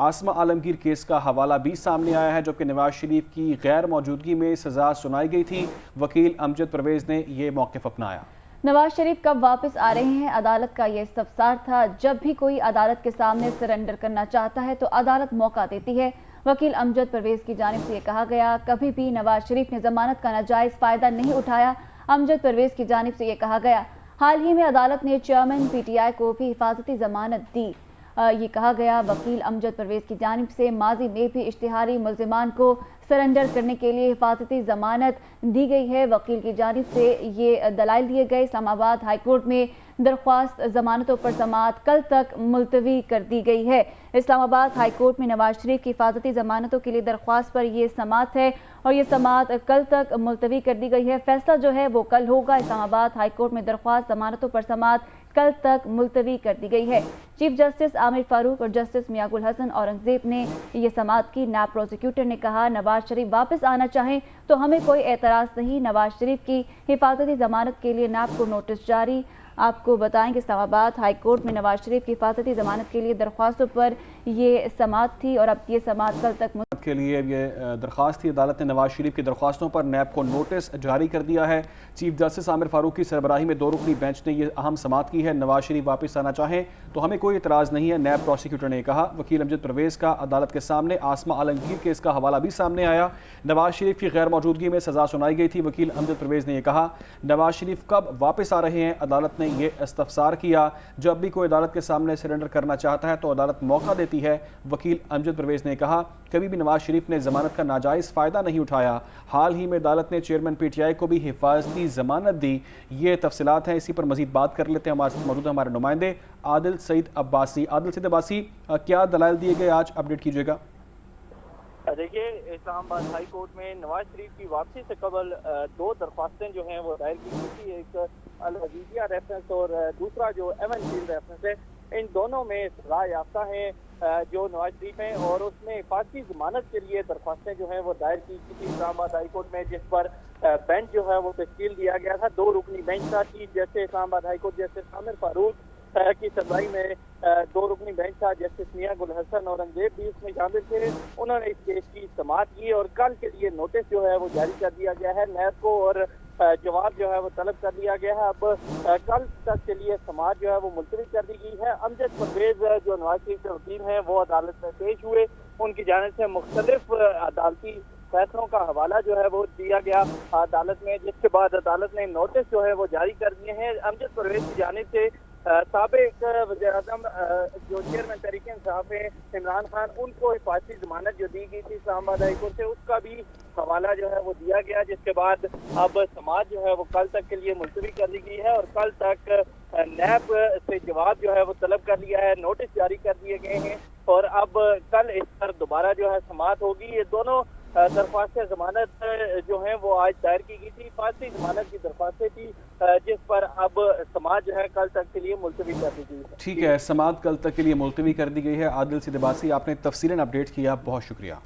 आसमा आलमगीर केस का हवाला भी सामने आया है जबकि नवाज शरीफ की गैर मौजूदगी में सज़ा सुनाई गई थी। वकील अमजद परवेज़ ने ये मौक़िफ़ अपनाया। नवाज शरीफ कब वापस आ रहे हैं, अदालत का ये इस्तफसार था। जब भी कोई अदालत के सामने सरेंडर करना चाहता है तो अदालत मौका देती है। वकील अमजद परवेज़ की जानिब से ये कहा गया, कभी भी नवाज शरीफ ने जमानत का नाजायज़ फ़ायदा नहीं उठाया। अमजद परवेज़ की जानिब से ये कहा गया, हाल ही में अदालत ने चेयरमैन PTI को भी हिफाजती ज़मानत दी। ये कहा गया वकील अमजद परवेज़ की जानिब से माजी में भी इश्तिहारी मुल्जिमान को सरेंडर करने के लिए हिफाजती ज़मानत दी गई है। वकील की जानिब से ये दलाइल दिए गए। इस्लामाबाद हाई कोर्ट में दरख्वास्त ज़मानतों पर समाअत कल तक मुलतवी कर दी गई है। इस्लामाबाद हाई कोर्ट में नवाज शरीफ की हिफाजती ज़मानतों के लिए दरख्वास्त पर यह समाअत है और ये समाअत कल तक मुलतवी कर दी गई है। फैसला जो है वो कल होगा। इस्लामाबाद हाई कोर्ट में दरख्वास्त ज़मानतों पर समाअत कल तक मुलतवी कर दी गई है। चीफ जस्टिस आमिर फारूक और जस्टिस मियां गुल हसन औरंगजेब ने ये समाअत की। नैब प्रोसिक्यूटर ने कहा, नवाज शरीफ वापस आना चाहें तो हमें कोई एतराज़ नहीं। नवाज शरीफ की हिफाजती ज़मानत के लिए नैब को नोटिस जारी। आपको बताएं कि इस्लामाबाद हाई कोर्ट में नवाज शरीफ की हिफाजती ज़मानत के लिए दरख्वास्तों पर ये समाअत थी और अब ये समाअत कल तक के लिए ये दरख्वास्त थी। अदालत ने नवाज शरीफ की दरख्वास्तों पर नैब को नोटिस जारी कर दिया है। चीफ जस्टिस आमिर फारूक की सरबराही में 2 रुकनी बेंच ने ये अहम समाअत की है। नवाज शरीफ वापस आना चाहें तो हमें कोई इतराज़ नहीं है, नैब प्रोसिक्यूटर ने कहा। वकील अमजद परवेज़ का अदालत के सामने आसमा आलमगीर केस का हवाला भी सामने आया। नवाज शरीफ की गैर मौजूदगी में सज़ा सुनाई गई थी। वकील अमजद परवेज़ ने यह कहा, नवाज शरीफ कब वापस आ रहे हैं। अदालत ने यह इस्तफसार किया। जब भी कोई अदालत के सामने सरेंडर करना चाहता है तो अदालत मौका देती है। वकील अमजद परवेज़ ने कहा, कभी भी नवाज शरीफ ने ज़मानत का नाजायज़ फ़ायदा नहीं उठाया। हाल ही में अदालत ने चेयरमैन PTI को भी हिफाजती ज़मानत दी। ये तफसीलात हैं, इसी पर मज़ीद बात कर लेते हैं। हमारे साथ मौजूद हमारे नुमाइंदे आदिल सईद अब्बासी। आदिल सईद अब्बासी, क्या दलाइल दिए गए, आज अपडेट कीजिएगा। देखिए, इस्लामाबाद हाई कोर्ट में नवाज शरीफ की वापसी से कबल 2 दरख्वास्तें जो हैं वो दायर की गई थी। एक अल अजीजिया रेफरेंस और दूसरा जो एवन फील्ड रेफरेंस है। इन दोनों में सजा याफ्ता हैं जो नवाज शरीफ हैं, और उसमें फांसी जमानत के लिए दरख्वास्तें जो हैं वो दायर की थी इस्लामाबाद हाई कोर्ट में, जिस पर बेंच जो है वो तश्कील दिया गया था। 2 रुकनी बेंच था। Chief justice Islamabad high court justice Aamir Farooq की सरबराही में 2 रुकनी बेंच था। जस्टिस मियां गुल हसन औरंगजेब भी इसमें शामिल थे। उन्होंने इस केस की समाअत की और कल के लिए नोटिस जो है वो जारी कर दिया गया है नैब को, और जवाब जो है वो तलब कर लिया गया है। अब कल तक के लिए समाअत जो है वो मुलतवी कर दी गई है। अमजद परवेज़ जो नवाज शरीफ के वकील हैं वो अदालत में पेश हुए। उनकी जानिब से मुख्तलिफ अदालती फैसलों का हवाला जो है वो दिया गया अदालत में, जिसके बाद अदालत ने नोटिस जो है वो जारी कर दिए हैं। अमजद परवेज़ की जानिब से साबिक वज़ीर-ए-आज़म जो चेयरमैन तहरीक इंसाफ है इमरान खान, उनको हिफाजती जमानत जो दी गई थी इस्लामाबाद हाई कोर्ट से, उसका भी हवाला जो है वो दिया गया, जिसके बाद अब समाअत जो है वो कल तक के लिए मुलतवी कर दी गई है और कल तक नैब से जवाब जो है वो तलब कर लिया है। नोटिस जारी कर दिए गए हैं और अब कल इस पर दोबारा जो है समाअत होगी। ये दोनों दरख्वास्तें जमानत जो हैं वो आज दायर की गई थी। फांसी जमानत की दरख्वास्तें थी जिस पर अब समाअत जो है कल तक के लिए मुलतवी कर दी गई है। ठीक है, समाअत कल तक के लिए मुलतवी कर दी गई है। आदिल सईद अब्बासी, आपने तफसीलन अपडेट किया, बहुत शुक्रिया।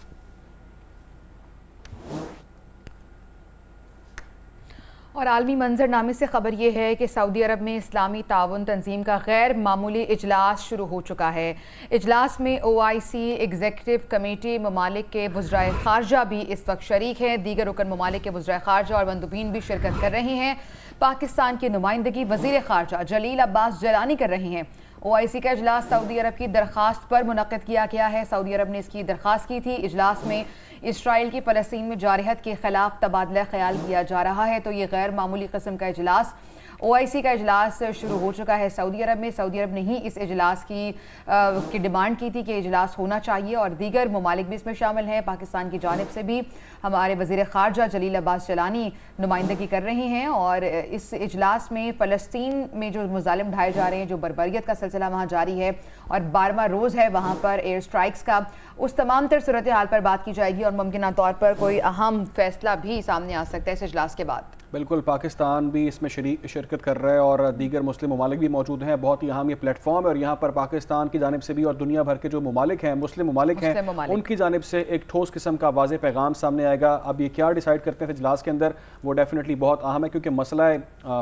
और आलमी मंजरनामे से खबर यह है कि सऊदी अरब में इस्लामी ताउन तंजीम का गैर मामूली इजलास शुरू हो चुका है। इजलास में OIC एग्जीक्यूटिव कमेटी ममालिक के वज़राए ख़ारजा भी इस वक्त शरीक हैं। दीगर रुकन ममालिक के वज़राए ख़ारजा और मंदूबीन भी शिरकत कर रहे हैं। पाकिस्तान की नुमाइंदगी वज़ीर ख़ारजा जलील अब्बास जलानी कर रहे हैं। OIC का इजलास सऊदी अरब की दरख्वास्त पर मुनक़्क़िद किया गया है। सऊदी अरब ने इसकी दरख्वास्त की थी। इजलास में इसराइल की फ़लस्तीन में जारहत के ख़िलाफ़ तबादला ख्याल किया जा रहा है। तो ये गैर मामूली किस्म का इजलास, OIC का इजलास शुरू हो चुका है सऊदी अरब में। सऊदी अरब ने ही इस इजलास की डिमांड की थी कि इजलास होना चाहिए और दीगर ममालिक भी इसमें शामिल हैं। पाकिस्तान की जानिब से भी हमारे वज़ीर ख़ारजा जलील अब्बास जलानी नुमाइंदगी कर रहे हैं और इस इजलास में फ़लस्तीन में जो मुज़ालिम ढाए जा रहे हैं, जो बर्बरियत का सिलसिला वहाँ जारी है और 12वां रोज़ है वहाँ पर एयर स्ट्राइक्स का, उस तमाम तर सूरत हाल पर बात की जाएगी और मुमकिन तौर पर कोई अहम फैसला भी सामने आ सकता है इस इजलास के बाद। बिल्कुल, पाकिस्तान भी इसमें शिरकत कर रहा है और दीगर मुस्लिम ममालिक भी मौजूद हैं। बहुत ही अहम ये प्लेटफॉर्म है और यहाँ पर पाकिस्तान की जानिब से भी और दुनिया भर के जो ममालिक हैं, मुस्लिम ममालिक हैं, उनकी जानिब से एक ठोस किस्म का वाज़ेह पैगाम सामने आएगा। अब ये क्या डिसाइड करते हैं इजलास के अंदर, वो डेफिनेटली बहुत अहम है, क्योंकि मसला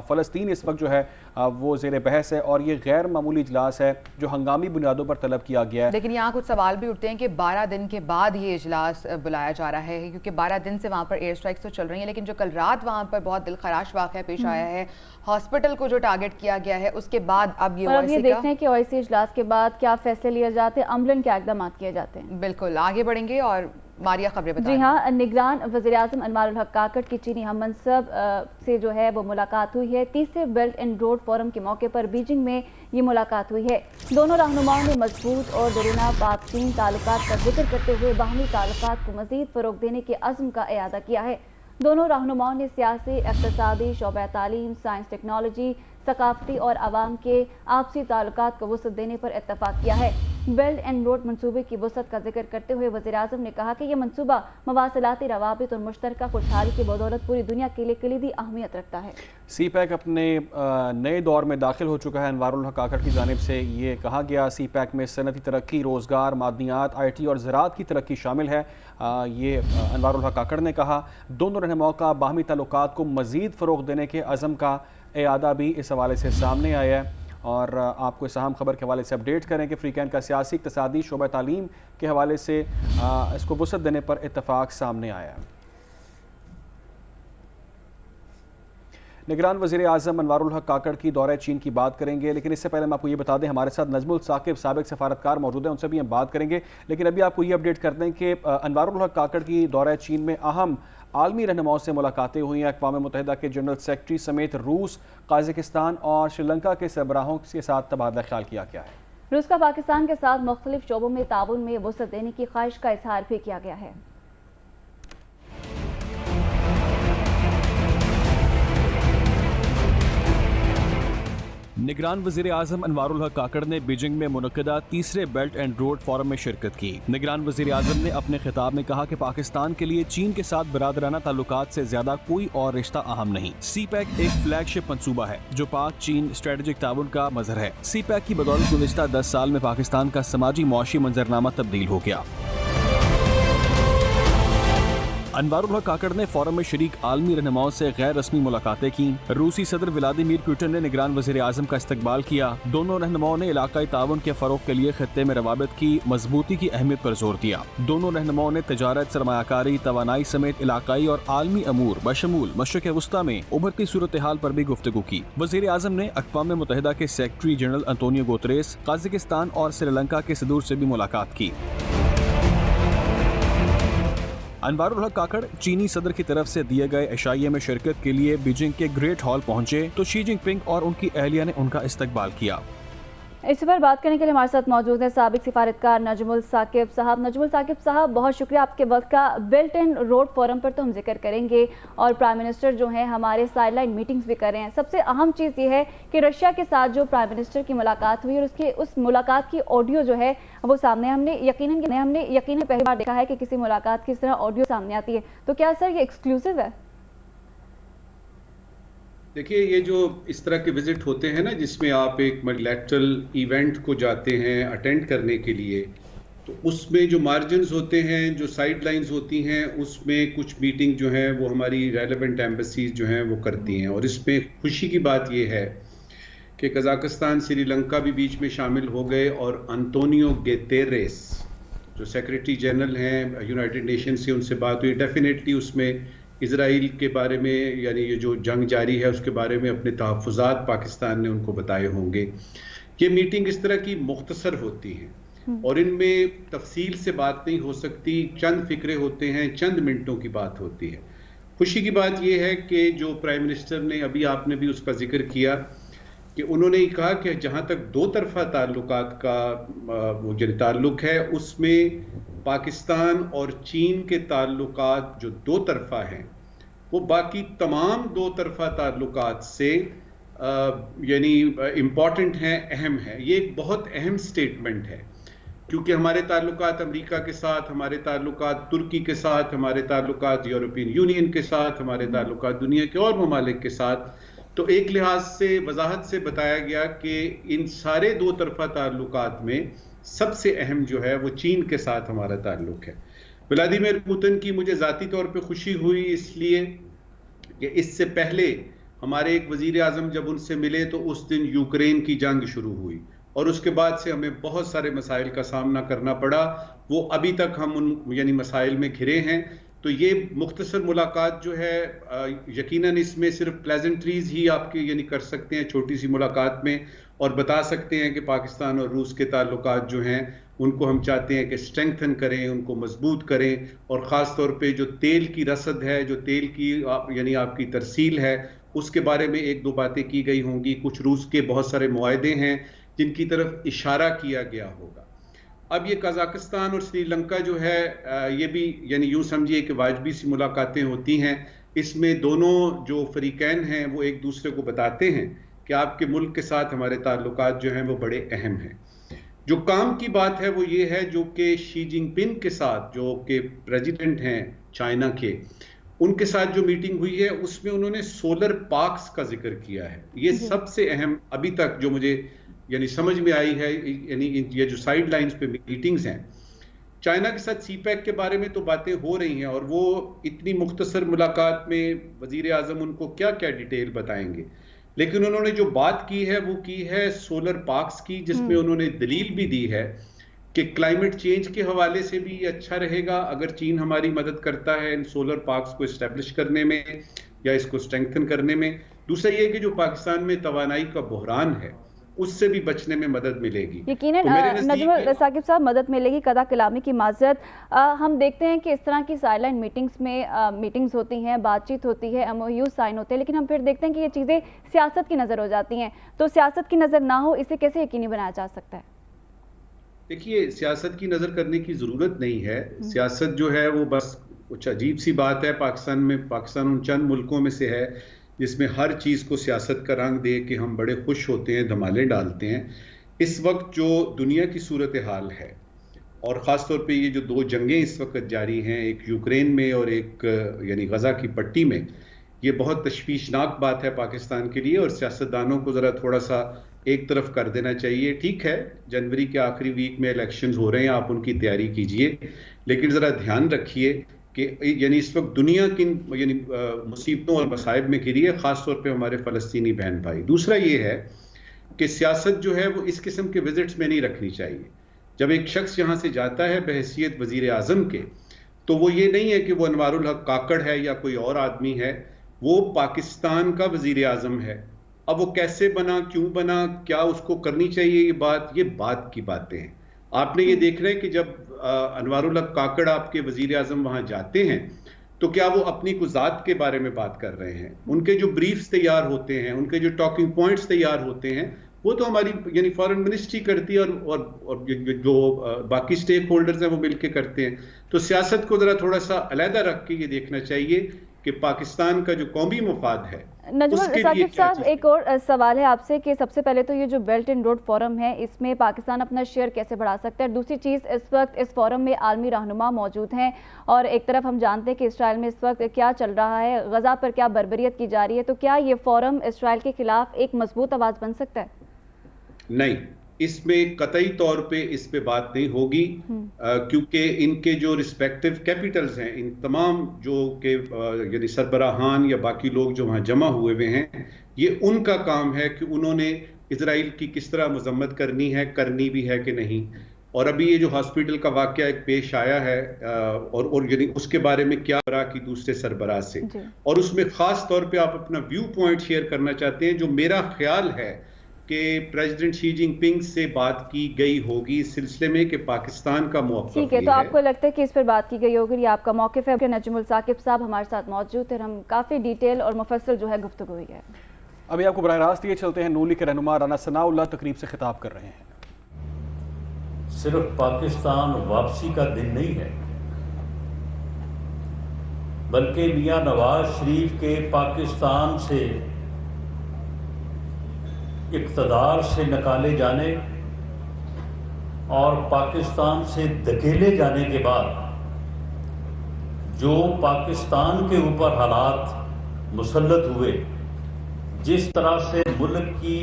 फ़लस्तीन इस वक्त जो है वो ज़ेर बहस है और ये गैर मामूली इजलास है जो हंगामी बुनियादों पर तलब किया गया है। लेकिन यहाँ कुछ सवाल भी उठते हैं कि 12 दिन के बाद ये इजलास बुलाया जा रहा है, क्योंकि 12 दिन से वहाँ पर एयर स्ट्राइक्स तो चल रही हैं, लेकिन जो कल रात वहाँ पर बहुत दिलखराश वाक़या पेश आया है, हॉस्पिटल को जो टारगेट किया गया है, उसके बाद अब ये देखते हैं कि OIC इजलास के बाद क्या फैसले लिए जाते हैं, अमलन क्या इक़दाम किए जाते हैं। बिल्कुल आगे बढ़ेंगे और मारिया खबरें बताएं। जी हाँ, निगरान वज़ीर-ए-आज़म अनवारुल हक काकड़ की चीनी हम मनसब से जो है वो मुलाकात हुई है। तीसरे बेल्ट एंड रोड फोरम के मौके पर बीजिंग में ये मुलाकात हुई है। दोनों रहनुमाओं ने मजबूत और दरूना पाक चीन ताल्लुकात का जिक्र करते हुए बाहमी ताल्लुकात को मज़ीद फ़रोग़ देने के अज़्म का इआदा किया है। दोनों रहनुमाओं ने सियासी, इक़्तिसादी, शोबा तालीम, साइंस, टेक्नोलॉजी, सकाफती और आवाम के आपसी ताल्लुकात को वुसअत देने पर इत्तफ़ाक़ किया है। बेल्ट एंड रोड मनसूबे की वुसअत का जिक्र करते हुए वज़ीर-ए-आज़म ने कहा कि यह मनसूबा मवासिलाती रवाबित और मुश्तरका खुशहाली की बदौलत पूरी दुनिया के लिए कलीदी अहमियत रखता है। CPEC अपने नए दौर में दाखिल हो चुका है। अनवारुल हक काकड़ की जानिब से ये कहा गया, CPEC में सनती तरक्की, रोज़गार, मादनियात, IT और ज़राअत की तरक्की शामिल है। ये अनवारुल हक काकड़ ने कहा। दोनों रहनुमाओं का बाहमी ताल्लुकात को मज़ीद फ़रोग़ देने के अज़म का इआदा भी इस हवाले से सामने आया है اور آپ کو اس اہم خبر کے حوالے سے اپڈیٹ کریں کہ فریقین کا سیاسی اقتصادی شعبہ تعلیم کے حوالے سے اس کو وسعت دینے پر اتفاق سامنے آیا ہے۔ نگران وزیر اعظم انوار الحق کاکڑ کی دورہ چین کی بات کریں گے، لیکن اس سے پہلے ہم آپ کو یہ بتا دیں ہمارے ساتھ نجم الثاقب سابق سفارتکار موجود ہیں، ان سے بھی ہم بات کریں گے، لیکن ابھی آپ کو یہ اپڈیٹ کر دیں کہ انوار الحق کاکڑ کی دورہ چین میں اہم عالمی رہنماؤں سے ملاقاتیں ہوئی ہیں۔ اقوام متحدہ کے جنرل سیکرٹری سمیت روس، قازقستان اور سری لنکا کے سربراہوں کے ساتھ تبادلہ خیال کیا گیا ہے۔ روس کا پاکستان کے ساتھ مختلف شعبوں میں تعاون میں وسعت دینے کی خواہش کا اظہار بھی کیا گیا ہے۔ نگران وزیر اعظم انوار الحق کاکڑ نے بیجنگ میں منعقدہ تیسرے بیلٹ اینڈ روڈ فورم میں شرکت کی۔ نگران وزیر اعظم نے اپنے خطاب میں کہا کہ پاکستان کے لیے چین کے ساتھ برادرانہ تعلقات سے زیادہ کوئی اور رشتہ اہم نہیں۔ سی پیک ایک فلیگ شپ منصوبہ ہے جو پاک چین اسٹریٹجک تعاون کا مظہر ہے۔ سی پیک کی بدولت گزشتہ 10 سال میں پاکستان کا سماجی معاشی منظرنامہ تبدیل ہو گیا۔ انوار الحق کاکڑ نے فورم میں شریک عالمی رہنماؤں سے غیر رسمی ملاقاتیں کیں۔ روسی صدر ولادیمیر پوٹن نے نگران وزیر اعظم کا استقبال کیا۔ دونوں رہنماؤں نے علاقائی تعاون کے فروغ کے لیے خطے میں روابط کی مضبوطی کی اہمیت پر زور دیا۔ دونوں رہنماؤں نے تجارت، سرمایہ کاری، توانائی سمیت علاقائی اور عالمی امور بشمول مشرق وسطیٰ میں ابھرتی صورتحال پر بھی گفتگو کی۔ وزیر اعظم نے اقوام متحدہ کے سیکرٹری جنرل انطونیو گوتریس، قازقستان اور سری لنکا کے صدور سے بھی ملاقات کی۔ انوار الحق کاکڑ چینی صدر کی طرف سے دیے گئے عشائیے میں شرکت کے لیے بیجنگ کے گریٹ ہال پہنچے تو شی جن پنگ اور ان کی اہلیہ نے ان کا استقبال کیا۔ اس پر بات کرنے کے لیے ہمارے ساتھ موجود ہیں سابق سفارتکار نجم الثاقب صاحب۔ نجم الثاقب صاحب، بہت شکریہ آپ کے وقت کا۔ بیلٹ اینڈ روڈ فورم پر تو ہم ذکر کریں گے اور پرائم منسٹر جو ہیں ہمارے سائڈ لائن میٹنگز بھی کر رہے ہیں۔ سب سے اہم چیز یہ ہے کہ رشیا کے ساتھ جو پرائم منسٹر کی ملاقات ہوئی اور اس ملاقات کی آڈیو جو ہے وہ سامنے ہم نے یقیناً پہلی بار دیکھا ہے کہ کسی ملاقات کی اس طرح آڈیو سامنے آتی ہے، تو کیا سر یہ ایکسکلوسیو ہے؟ دیکھیے، یہ جو اس طرح کے وزٹ ہوتے ہیں نا جس میں آپ ایک ملٹی لیٹرل ایونٹ کو جاتے ہیں اٹینڈ کرنے کے لیے، تو اس میں جو مارجنز ہوتے ہیں، جو سائیڈ لائنز ہوتی ہیں، اس میں کچھ میٹنگ جو ہیں وہ ہماری ریلیونٹ ایمبیسیز جو ہیں وہ کرتی ہیں۔ اور اس میں خوشی کی بات یہ ہے کہ قزاقستان، سری لنکا بھی بیچ میں شامل ہو گئے اور انطونیو گیتیریس جو سیکریٹری جنرل ہیں یونائٹڈ نیشن سے، ان سے بات ہوئی۔ ڈیفینیٹلی اس میں اسرائیل کے بارے میں، یعنی یہ جو جنگ جاری ہے اس کے بارے میں اپنے تحفظات پاکستان نے ان کو بتائے ہوں گے۔ یہ میٹنگ اس طرح کی مختصر ہوتی ہیں اور ان میں تفصیل سے بات نہیں ہو سکتی، چند فکرے ہوتے ہیں، چند منٹوں کی بات ہوتی ہے۔ خوشی کی بات یہ ہے کہ جو پرائم منسٹر نے، ابھی آپ نے بھی اس کا ذکر کیا کہ انہوں نے کہا کہ جہاں تک دو طرفہ تعلقات کا جو تعلق ہے، اس میں پاکستان اور چین کے تعلقات جو دو طرفہ ہیں وہ باقی تمام دو طرفہ تعلقات سے یعنی امپورٹنٹ ہیں، اہم ہے۔ یہ ایک بہت اہم سٹیٹمنٹ ہے کیونکہ ہمارے تعلقات امریکہ کے ساتھ، ہمارے تعلقات ترکی کے ساتھ، ہمارے تعلقات یورپین یونین کے ساتھ، ہمارے تعلقات دنیا کے اور ممالک کے ساتھ، تو ایک لحاظ سے وضاحت سے بتایا گیا کہ ان سارے دو طرفہ تعلقات میں سب سے اہم جو ہے وہ چین کے ساتھ ہمارا تعلق ہے۔ ولادیمیر پوتن کی مجھے ذاتی طور پہ خوشی ہوئی اس لیے کہ اس سے پہلے ہمارے ایک وزیر اعظم جب ان سے ملے تو اس دن یوکرین کی جنگ شروع ہوئی اور اس کے بعد سے ہمیں بہت سارے مسائل کا سامنا کرنا پڑا، وہ ابھی تک ہم ان یعنی مسائل میں گھرے ہیں۔ تو یہ مختصر ملاقات جو ہے یقیناً اس میں صرف پلیزنٹریز ہی آپ کے یعنی کر سکتے ہیں چھوٹی سی ملاقات میں، اور بتا سکتے ہیں کہ پاکستان اور روس کے تعلقات جو ہیں ان کو ہم چاہتے ہیں کہ اسٹرینگتھن کریں، ان کو مضبوط کریں، اور خاص طور پہ جو تیل کی رسد ہے، جو تیل کی یعنی آپ کی ترسیل ہے، اس کے بارے میں ایک دو باتیں کی گئی ہوں گی۔ کچھ روس کے بہت سارے معاہدے ہیں جن کی طرف اشارہ کیا گیا ہوگا۔ اب یہ قزاقستان اور سری لنکا جو ہے یہ بھی یعنی یوں سمجھیے کہ واجبی سی ملاقاتیں ہوتی ہیں۔ اس میں دونوں جو فریقین ہیں وہ ایک دوسرے کو بتاتے ہیں کہ آپ کے ملک کے ساتھ ہمارے تعلقات جو ہیں وہ بڑے اہم ہیں۔ جو کام کی بات ہے وہ یہ ہے جو کہ شی جن پنگ کے ساتھ، جو کہ پریزیڈنٹ ہیں چائنا کے، ان کے ساتھ جو میٹنگ ہوئی ہے اس میں انہوں نے سولر پارکس کا ذکر کیا ہے۔ یہ سب سے اہم ابھی تک جو مجھے یعنی سمجھ میں آئی ہے، یعنی یہ جو سائیڈ لائنز پہ میٹنگز ہیں چائنا کے ساتھ سی پیک کے بارے میں تو باتیں ہو رہی ہیں، اور وہ اتنی مختصر ملاقات میں وزیر اعظم ان کو کیا کیا ڈیٹیل بتائیں گے، لیکن انہوں نے جو بات کی ہے وہ کی ہے سولر پارکس کی، جس میں انہوں نے دلیل بھی دی ہے کہ کلائمیٹ چینج کے حوالے سے بھی یہ اچھا رہے گا اگر چین ہماری مدد کرتا ہے ان سولر پارکس کو اسٹیبلش کرنے میں یا اس کو اسٹرینگتھن کرنے میں۔ دوسرا یہ کہ جو پاکستان میں توانائی کا بحران ہے اس سے بھی بچنے میں مدد ملے گی۔ یقیناً نجم ثاقب صاحب مدد ملے گی، قضا کلامی کی معذرت۔ ہم دیکھتے ہیں کہ اس طرح کی سائیڈ لائن میٹنگز میں میٹنگز ہوتی ہیں، بات چیت ہوتی ہے، ایم او یو سائن ہوتے ہیں، لیکن ہم پھر دیکھتے ہیں کہ یہ چیزیں سیاست کی نظر ہو جاتی ہیں، تو سیاست کی نظر نہ ہو اسے کیسے یقینی بنایا جا سکتا ہے؟ دیکھیے سیاست کی نظر کرنے کی ضرورت نہیں ہے، سیاست جو ہے وہ بس کچھ عجیب سی بات ہے پاکستان میں۔ پاکستان ان چند ملکوں میں سے ہے جس میں ہر چیز کو سیاست کا رنگ دے کے ہم بڑے خوش ہوتے ہیں، دھمالے ڈالتے ہیں۔ اس وقت جو دنیا کی صورتحال ہے اور خاص طور پہ یہ جو دو جنگیں اس وقت جاری ہیں، ایک یوکرین میں اور ایک یعنی غزہ کی پٹی میں، یہ بہت تشویشناک بات ہے پاکستان کے لیے، اور سیاستدانوں کو ذرا تھوڑا سا ایک طرف کر دینا چاہیے۔ ٹھیک ہے جنوری کے آخری ویک میں الیکشنز ہو رہے ہیں، آپ ان کی تیاری کیجئے، لیکن ذرا دھیان رکھیے کہ یعنی اس وقت دنیا کن یعنی مصیبتوں اور مصائب میں گھری ہے، خاص طور پہ ہمارے فلسطینی بہن بھائی۔ دوسرا یہ ہے کہ سیاست جو ہے وہ اس قسم کے وزٹس میں نہیں رکھنی چاہیے۔ جب ایک شخص یہاں سے جاتا ہے بحیثیت وزیر اعظم کے، تو وہ یہ نہیں ہے کہ وہ انوار الحق کاکڑ ہے یا کوئی اور آدمی ہے، وہ پاکستان کا وزیر اعظم ہے۔ اب وہ کیسے بنا، کیوں بنا، کیا اس کو کرنی چاہیے، یہ بات کی باتیں ہیں۔ آپ نے یہ دیکھ رہے کہ جب انوار الحق کاکڑ آپ کے وزیر اعظم وہاں جاتے ہیں تو کیا وہ اپنی کو ذات کے بارے میں بات کر رہے ہیں؟ ان کے جو بریفز تیار ہوتے ہیں، ان کے جو ٹاکنگ پوائنٹس تیار ہوتے ہیں، وہ تو ہماری یعنی فارن منسٹری کرتی ہے اور جو باقی سٹیک ہولڈرز ہیں وہ مل کے کرتے ہیں۔ تو سیاست کو ذرا تھوڑا سا علیحدہ رکھ کے یہ دیکھنا چاہیے کہ پاکستان کا جو قومی مفاد ہے۔ نجم ثاقب صاحب ایک اور سوال ہے آپ سے کہ سب سے پہلے تو یہ جو بیلٹ اینڈ روڈ فورم ہے اس میں پاکستان اپنا شیئر کیسے بڑھا سکتا ہے؟ دوسری چیز اس وقت اس فورم میں عالمی رہنما موجود ہیں اور ایک طرف ہم جانتے ہیں کہ اسرائیل میں اس وقت کیا چل رہا ہے، غزہ پر کیا بربریت کی جا رہی ہے، تو کیا یہ فورم اسرائیل کے خلاف ایک مضبوط آواز بن سکتا ہے؟ نہیں، اس میں قطعی طور پہ اس پہ بات نہیں ہوگی، کیونکہ ان کے جو ریسپیکٹیو کیپٹلز ہیں، ان تمام جو کہ یعنی سربراہان یا باقی لوگ جو وہاں جمع ہوئے ہوئے ہیں، یہ ان کا کام ہے کہ انہوں نے اسرائیل کی کس طرح مذمت کرنی ہے، کرنی بھی ہے کہ نہیں۔ اور ابھی یہ جو ہاسپٹل کا واقعہ ایک پیش آیا ہے اور یعنی اس کے بارے میں کیا رہا کی دوسرے سربراہ سے، اور اس میں خاص طور پہ آپ اپنا ویو پوائنٹ شیئر کرنا چاہتے ہیں، جو میرا خیال ہے کہ پریزیڈنٹ شی جن پنگ سے بات کی گئی ہوگی اس سلسلے میں کہ پاکستان کا موقف ٹھیک ہے، تو آپ کو لگتا ہے کہ اس پر بات کی گئی ہوگی، یہ آپ کا موقف ہے؟ نجم ثاقب صاحب ہمارے ساتھ موجود ہیں، ہم کافی ڈیٹیل اور مفصل جو ہے گفتگو ہوئی ہے۔ ابھی آپ کو براہ راست یہ چلتے ہیں، نون لیگ کے رہنما رانا ثناء اللہ تقریب سے خطاب کر رہے ہیں۔ صرف پاکستان واپسی کا دن نہیں ہے، بلکہ میاں نواز شریف کے پاکستان سے اقتدار سے نکالے جانے اور پاکستان سے دھکیلے جانے کے بعد جو پاکستان کے اوپر حالات مسلط ہوئے، جس طرح سے ملک کی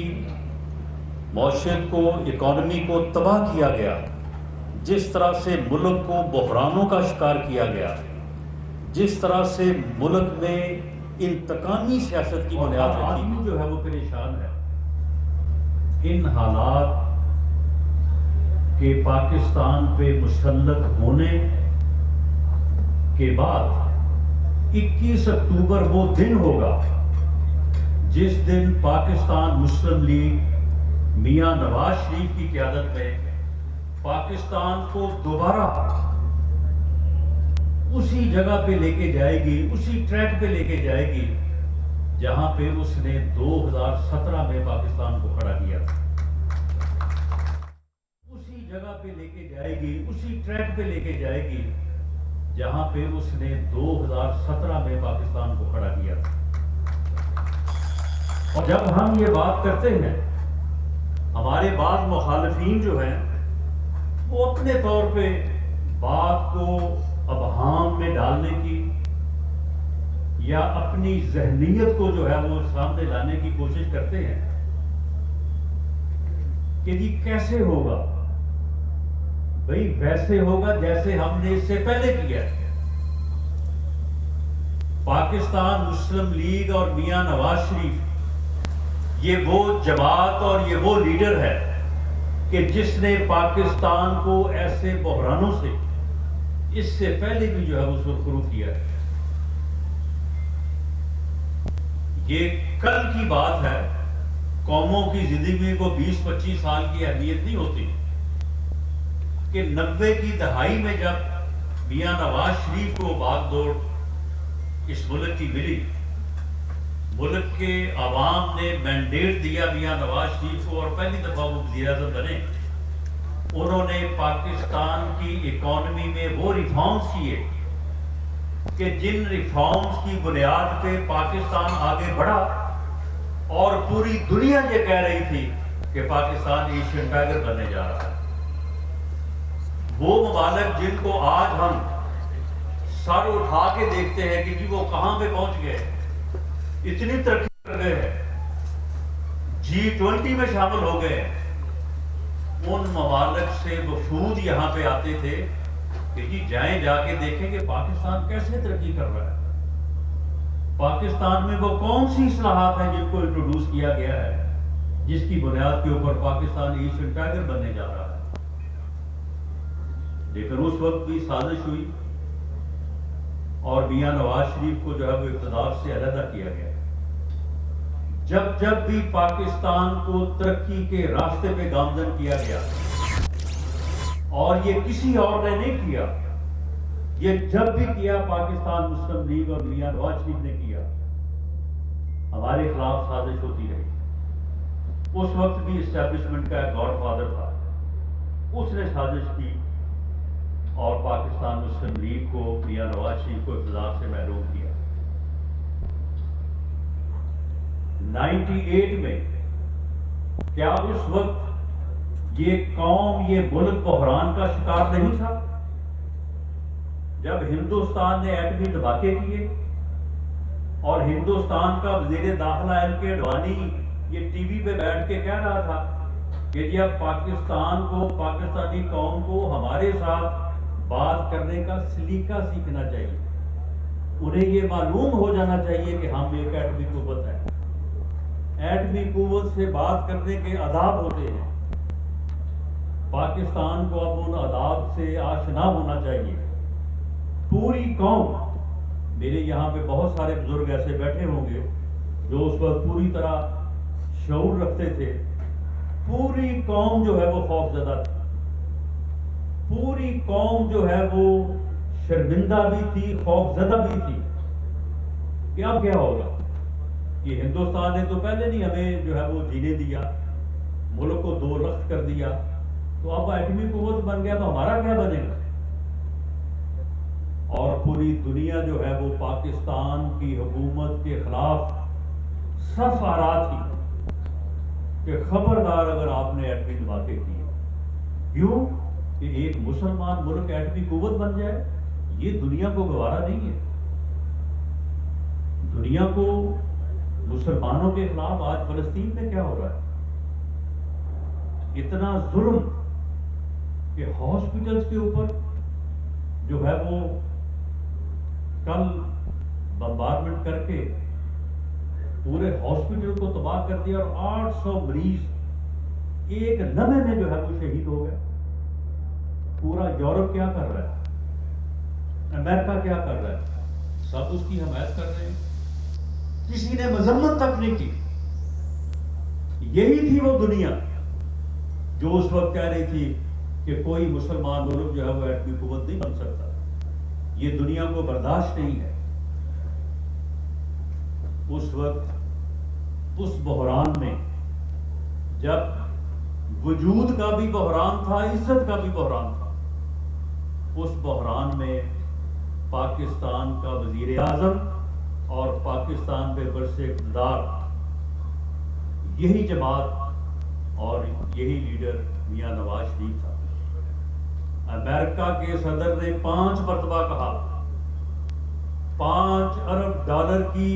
معیشت کو، اکانومی کو تباہ کیا گیا، جس طرح سے ملک کو بحرانوں کا شکار کیا گیا، جس طرح سے ملک میں انتقامی سیاست کی بنیاد رکھی جو ہے وہ پریشان ہے۔ ان حالات کے پاکستان پہ مسلط ہونے کے بعد 21 اکتوبر وہ دن ہوگا جس دن پاکستان مسلم لیگ میاں نواز شریف کی قیادت میں پاکستان کو دوبارہ اسی جگہ پہ لے کے جائے گی، اسی ٹریک پہ لے کے جائے گی جہاں پہ اس نے 2017 میں پاکستان کو کھڑا کیا تھا۔ اسی جگہ پہ لے کے جائے گی، اسی ٹریک پہ لے کے جائے گی جہاں پہ اس نے 2017 میں پاکستان کو کھڑا کیا تھا۔ اور جب ہم یہ بات کرتے ہیں، ہمارے بعض مخالفین جو ہیں وہ اپنے طور پہ بات کو ابہام میں ڈالنے کی یا اپنی ذہنیت کو جو ہے وہ سامنے لانے کی کوشش کرتے ہیں کہ جی کیسے ہوگا؟ بھئی ویسے ہوگا جیسے ہم نے اس سے پہلے کیا۔ پاکستان مسلم لیگ اور میاں نواز شریف یہ وہ جماعت اور یہ وہ لیڈر ہے کہ جس نے پاکستان کو ایسے بحرانوں سے اس سے پہلے بھی جو ہے وہ سرخرو کیا ہے. یہ کل کی بات ہے. قوموں کی زندگی کو 20-25 سال کی اہمیت نہیں ہوتی کہ 90 کی دہائی میں جب میاں نواز شریف کو بھاگ دوڑ اس ملک کی ملی, ملک کے عوام نے مینڈیٹ دیا میاں نواز شریف کو اور پہلی دفعہ وہ وزیر اعظم بنے. انہوں نے پاکستان کی اکانومی میں وہ ریفارمز کیے کہ جن ریفارمز کی بنیاد پہ پاکستان آگے بڑھا اور پوری دنیا یہ کہہ رہی تھی کہ پاکستان ایشین ٹائگر بننے جا رہا ہے. وہ ممالک جن کو آج ہم سر اٹھا کے دیکھتے ہیں کہ وہ کہاں پہ پہنچ گئے, اتنی ترقی کر گئے ہیں, G20 میں شامل ہو گئے, ان ممالک سے وفود یہاں پہ آتے تھے کہ جی جائیں جا کے دیکھیں کہ پاکستان کیسے ترقی کر رہا ہے, پاکستان میں وہ کون سی اصلاحات ہیں جن کو انٹروڈیوس کیا گیا ہے جس کی بنیاد کے اوپر پاکستان ایشین ٹائگر بننے جا رہا ہے. لیکن اس وقت بھی سازش ہوئی اور میاں نواز شریف کو جو ہے وہ اقتدار سے علیحدہ کیا گیا. جب بھی پاکستان کو ترقی کے راستے پہ گامزن کیا گیا, اور یہ کسی اور نے نہیں کیا, یہ جب بھی کیا پاکستان مسلم لیگ اور میاں نواز شریف نے کیا, ہمارے خلاف سازش ہوتی رہی. اس وقت بھی اسٹیبلشمنٹ کا ایک گاڈ فادر تھا, اس نے سازش کی اور پاکستان مسلم لیگ کو, میاں نواز شریف کو اقتدار سے محروم کیا. 98 میں کیا اس وقت یہ قوم, یہ ملک بحران کا شکار نہیں تھا جب ہندوستان نے ایٹمی دھماکے کیے اور ہندوستان کا وزیر داخلہ LK اڈوانی یہ ٹی وی پہ بیٹھ کے کہہ رہا تھا کہ جی اب پاکستان کو, پاکستانی قوم کو ہمارے ساتھ بات کرنے کا سلیقہ سیکھنا چاہیے, انہیں یہ معلوم ہو جانا چاہیے کہ ہم ایک ایٹمی قوت ہے, ایٹمی قوت سے بات کرنے کے آداب ہوتے ہیں, پاکستان کو اب ان آداب سے آشنا ہونا چاہیے. پوری قوم, میرے یہاں پہ بہت سارے بزرگ ایسے بیٹھے ہوں گے جو اس وقت پوری طرح شعور رکھتے تھے, پوری قوم جو ہے وہ خوف زدہ تھی, پوری قوم جو ہے وہ شرمندہ بھی تھی, خوف زدہ بھی تھی کہ اب کیا ہوگا. یہ ہندوستان نے تو پہلے نہیں ہمیں جو ہے وہ جینے دیا, ملک کو دو رخت کر دیا, تو اب ایٹمی قوت بن گیا تو ہمارا کیا بنے گا. اور پوری دنیا جو ہے وہ پاکستان کی حکومت کے خلاف صف آ رہا تھی کہ خبردار اگر آپ نے ایٹمی دھماکے کیے. کیوں کہ ایک مسلمان ملک ایٹمی قوت بن جائے, یہ دنیا کو گوارا نہیں ہے. دنیا کو مسلمانوں کے خلاف آج فلسطین میں کیا ہو رہا ہے, اتنا ظلم کہ ہاسپٹلز کے اوپر جو ہے وہ کل بمبارمنٹ کر کے پورے ہاسپٹل کو تباہ کر دیا اور 800 مریض ایک لمحے میں جو ہے وہ شہید ہو گئے. پورا یورپ کیا کر رہا ہے, امریکہ کیا کر رہا ہے, سب اس کی حمایت کر رہے ہیں, کسی نے مذمت تک نہیں کی. یہی تھی وہ دنیا جو اس وقت کہہ رہی تھی کہ کوئی مسلمان ملک جو ہے وہ ایٹمی قوت نہیں بن سکتا, یہ دنیا کو برداشت نہیں ہے. اس وقت اس بحران میں, جب وجود کا بھی بحران تھا, عزت کا بھی بحران تھا, اس بحران میں پاکستان کا وزیر اعظم اور پاکستان پہ برس اقتدار یہی جماعت اور یہی لیڈر میاں نواز شریف تھا. امریکہ کے صدر نے 5 مرتبہ کہا, 5 ارب ڈالر کی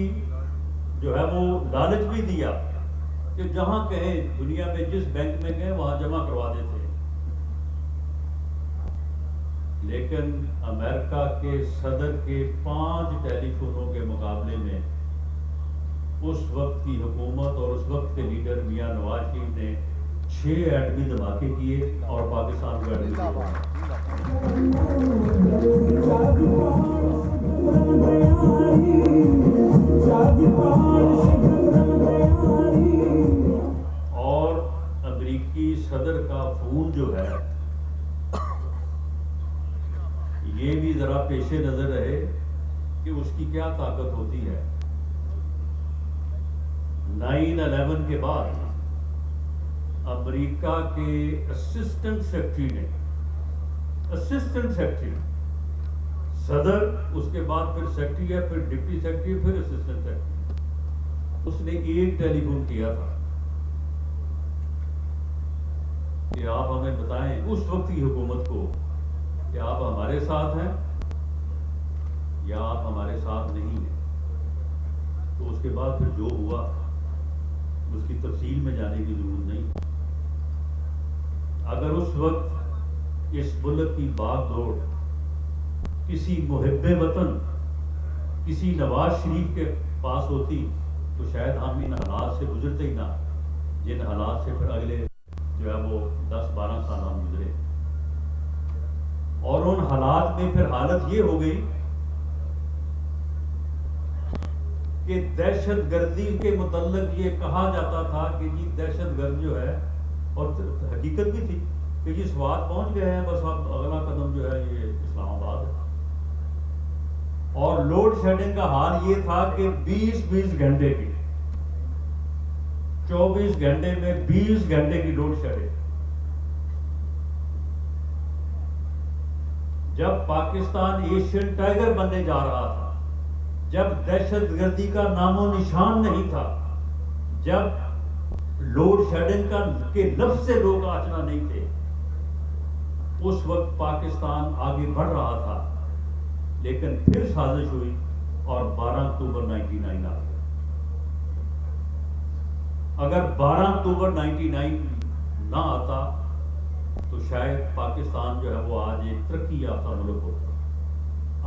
جو ہے وہ لالچ بھی دیا کہ جہاں کہیں دنیا میں جس بینک میں گئے وہاں جمع کروا دیتے. لیکن امریکہ کے صدر کے 5 ٹیلی فونوں کے مقابلے میں اس وقت کی حکومت اور اس وقت کے لیڈر میاں نواز شریف نے 6 ایٹمی دھماکے کیے اور پاکستان کو ایٹمی اور امریکی صدر کا فون جو ہے یہ بھی ذرا پیش نظر رہے کہ اس کی کیا طاقت ہوتی ہے. 9/11 کے بعد امریکہ کے اسسٹنٹ سیکرٹری صدر، اس کے بعد پھر سیکرٹری ہے، پھر ڈپٹی سیکرٹری، پھر اسسٹنٹ سیکرٹری، اس نے ایک ٹیلی فون کیا تھا کہ آپ ہمیں بتائیں اس وقت کی حکومت کو کہ آپ ہمارے ساتھ ہیں یا آپ ہمارے ساتھ نہیں ہیں. تو اس کے بعد پھر جو ہوا اس کی تفصیل میں جانے کی ضرورت نہیں. اگر اس وقت اس ملک کی باغ دوڑ کسی محب وطن، کسی نواز شریف کے پاس ہوتی تو شاید ہم ان حالات سے گزرتے ہی نہ، جن حالات سے پھر اگلے جو ہے وہ 10-12 سال ہم گزرے. اور ان حالات میں پھر حالت یہ ہو گئی کہ دہشت گردی کے متعلق یہ کہا جاتا تھا کہ جی دہشت گرد جو ہے، اور حقیقت بھی تھی کہ جی سوات پہنچ گئے ہیں، بس اب اگلا قدم جو ہے یہ اسلام آباد ہے. اور لوڈ شیڈنگ کا حال یہ تھا کہ 20 گھنٹے کی، 24 گھنٹے میں 20 گھنٹے کی لوڈ شیڈنگ. جب پاکستان ایشین ٹائگر بننے جا رہا تھا، جب دہشت گردی کا نام و نشان نہیں تھا، جب لوڈ شیڈنگ کے لفظ سے لوگ آشنا نہیں تھے، اس وقت پاکستان آگے بڑھ رہا تھا. لیکن پھر سازش ہوئی اور 12 اکتوبر 99 آ گیا. اگر 12 اکتوبر 99 نہ آتا تو شاید پاکستان جو ہے وہ آج ایک ترقی یافتہ ملک ہوتا.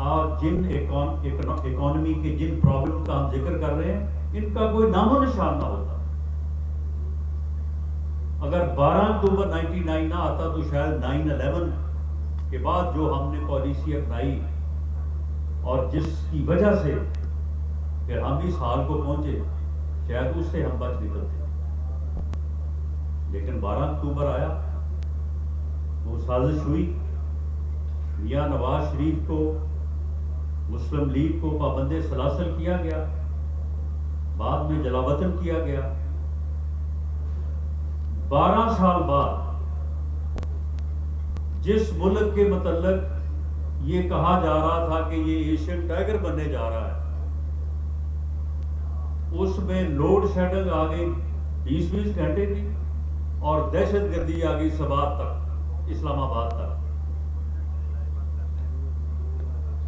آج جن اکانومی کے جن پرابلم کا ہم ذکر کر رہے ہیں ان کا کوئی نام و نشان نہ ہوتا. اگر 12 اکتوبر 99 نہ آتا تو شاید 9/11 کے بعد جو ہم نے پالیسی اپنائی اور جس کی وجہ سے پھر ہم اس حال کو پہنچے، شاید اس سے ہم بچ نکلتے. لیکن 12 اکتوبر آیا، وہ سازش ہوئی، میاں نواز شریف کو، مسلم لیگ کو پابند سلاسل کیا گیا، بعد میں جلاوطن کیا گیا. 12 سال بعد جس ملک کے متعلق یہ کہا جا رہا تھا کہ یہ ایشین ٹائگر بننے جا رہا ہے، اس میں لوڈ شیڈنگ آ گئی 20 گھنٹے کی اور دہشت گردی آ گئی سبات تک، اسلام آباد تک.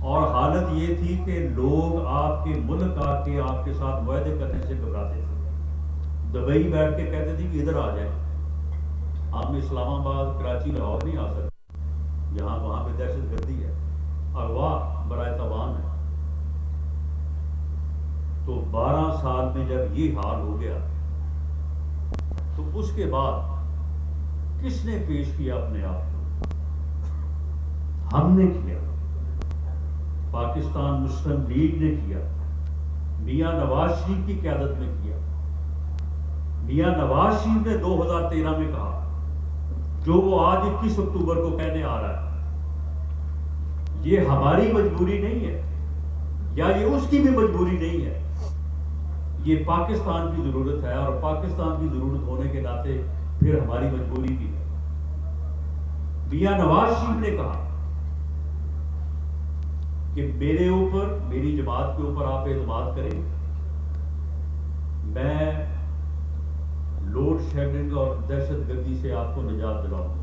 اور حالت یہ تھی کہ لوگ آپ کے ملک آ کے آپ کے ساتھ معاہدے کرنے سے گھبراتے تھے. دبئی بیٹھ کے کہتے تھے کہ ادھر آ جائیں، ہم اسلام آباد، کراچی، لاہور نہیں آ سکتے، جہاں وہاں پہ دہشت گردی ہے، اغوا برائے تاوان ہے. تو 12 سال میں جب یہ حال ہو گیا تو اس کے بعد کس نے پیش کیا اپنے آپ کو؟ ہم نے کیا، پاکستان مسلم لیگ نے کیا، میاں نواز شریف کی قیادت میں کیا. میاں نواز شریف نے 2013 میں کہا جو وہ آج 21 اکتوبر کو کہنے آ رہا ہے. یہ ہماری مجبوری نہیں ہے یا یہ اس کی بھی مجبوری نہیں ہے، یہ پاکستان کی ضرورت ہے، اور پاکستان کی ضرورت ہونے کے ناطے پھر ہماری مجبوری بھی ہے. میاں نواز شریف نے کہا کہ میرے اوپر، میری جماعت کے اوپر آپ اعتماد کریں، میں لوڈ شیڈنگ اور دہشت گردی سے آپ کو نجات دلاؤں گا.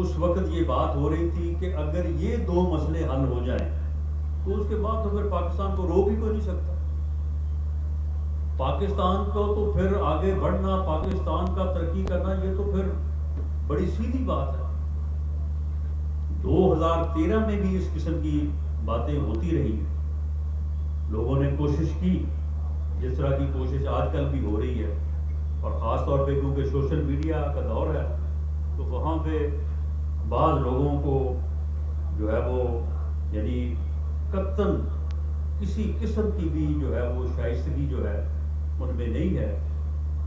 اس وقت یہ بات ہو رہی تھی کہ اگر یہ 2 مسئلے حل ہو جائیں تو اس کے بعد تو پھر پاکستان کو روک ہی کوئی نہیں سکتا. پاکستان کو تو پھر آگے بڑھنا، پاکستان کا ترقی کرنا، یہ تو پھر بڑی سیدھی بات ہے. 2013 میں بھی اس قسم کی باتیں ہوتی رہی، لوگوں نے کوشش کی जिस तरह की कोशिश आजकल भी हो रही है, और ख़ास तौर पे क्योंकि सोशल मीडिया का दौर है, तो वहाँ पे बाद लोगों को जो है वो यानी कतन किसी किस्म की भी जो है वो शाइस्तगी जो है उनमें नहीं है,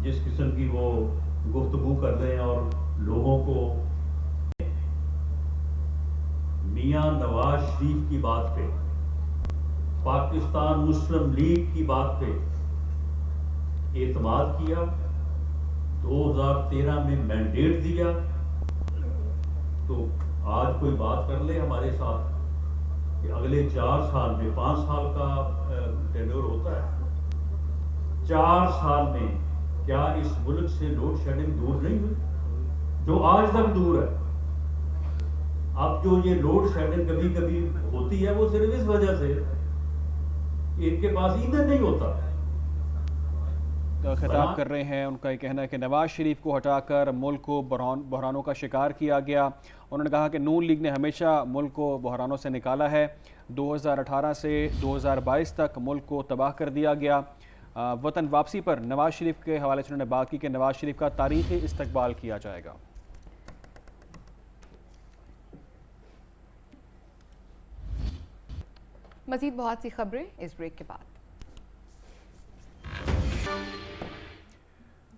जिस किस्म की वो गुफ्तगू कर रहे हैं और लोगों को मियां नवाज शरीफ की बात पे, पाकिस्तान मुस्लिम लीग की बात पे एतमाद किया, 2013 में मैंडेट दिया, तो आज कोई बात कर ले हमारे साथ कि अगले 4 साल में 5 साल का टेन्योर होता है, 4 साल में क्या इस मुल्क से लोड शेडिंग दूर नहीं हुई, जो आज तक दूर है। अब जो ये लोड शेडिंग कभी कभी होती है वो सिर्फ इस वजह से इनके पास ईंधन नहीं होता। खिताब कर रहे हैं, उनका ये कहना है कि नवाज शरीफ को हटाकर मुल्क को बहरानों का शिकार किया गया। उन्होंने कहा कि नून लीग ने हमेशा मुल्क को बहरानों से निकाला है। 2018 से 2022 तक मुल्क को तबाह कर दिया गया। वतन वापसी पर नवाज शरीफ के हवाले से उन्होंने बात की कि नवाज शरीफ का तारीखी इस्तकबाल किया जाएगा। मज़ीद बहुत सी खबरें इस ब्रेक के बाद।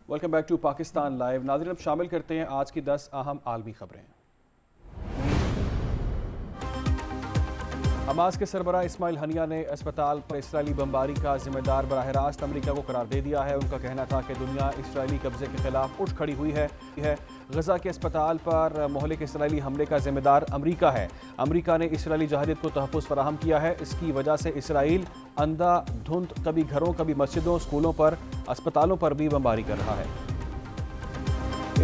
Welcome back to Pakistan live. नाज़रीन, अब शामिल करते हैं आज की 10 अहम आलमी खबरें। हमास के सरबराह इस्माइल हनिया ने अस्पताल पर इसराइली बमबारी का जिम्मेदार बराह रास्त अमरीका को करार दे दिया है। उनका कहना था कि दुनिया इसराइली कब्जे के खिलाफ उठ खड़ी हुई है। गजा के अस्पताल पर मोहलिक इसराइली हमले का जिम्मेदार अमरीका है। अमरीका ने इसराइली जहारियत को तहफ़्फ़ुज़ फराहम किया है। इसकी वजह से इसराइल अंधाधुंध कभी घरों, कभी मस्जिदों, स्कूलों पर, अस्पतालों पर भी बमबारी कर रहा है।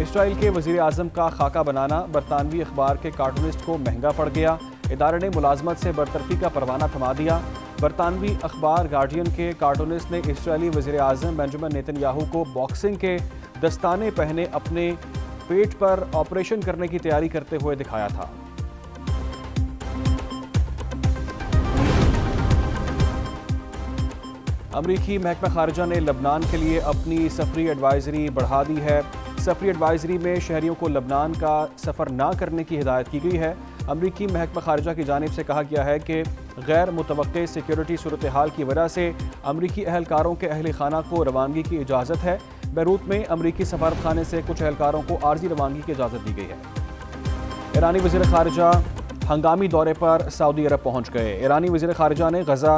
इसराइल के वज़ीर आज़म का खाका बनाना बरतानवी अखबार के कार्टूनिस्ट को महंगा पड़ गया। इदारे ने मुलाजमत से बरतरफी का परवाना थमा दिया। बरतानवी अखबार गार्डियन के कार्टूनिस्ट ने इसराइली वज़ीर आज़म बेंजामिन नेतन्याहू को बॉक्सिंग के दस्ताने पहने अपने पेट पर ऑपरेशन करने की तैयारी करते हुए दिखाया था। अमरीकी महकमा खारजा ने लबनान के लिए अपनी सफरी एडवाइजरी बढ़ा दी है। सफरी एडवाइजरी में शहरियों को लबनान का सफ़र ना करने की हिदायत की गई है। अमरीकी महकमा खारजा की जानिब से कहा गया है कि गैर मुतवक्के सिक्योरिटी सूरत हाल की वजह से अमरीकी अहलकारों के अहल खाना को रवानगी की इजाज़त है। बैरूत में अमरीकी सफारत खाने से कुछ अहलकारों को आर्जी रवानगी की इजाज़त दी गई है। ईरानी वज़ीर ख़ारजा हंगामी दौरे पर सऊदी अरब पहुँच गए। ईरानी वज़ीर ख़ारजा ने गजा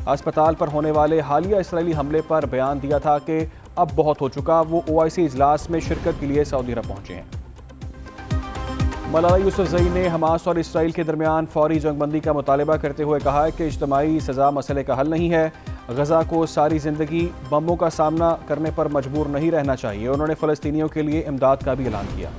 अस्पताल पर होने वाले हालिया इसराइली हमले पर बयान दिया था कि अब बहुत हो चुका। वो OIC इजलास में शिरकत के लिए सऊदी अरब पहुँचे हैं। मलाला यूसुफजई ने हमास और इसराइल के दरमियान फौरी जंगबंदी का मुतालबा करते हुए कहा है कि इज्तिमाई सज़ा मसले का हल नहीं है। गजा को सारी ज़िंदगी बमों का सामना करने पर मजबूर नहीं रहना चाहिए। उन्होंने फ़लस्तीनियों के लिए इमदाद का भी ऐलान किया।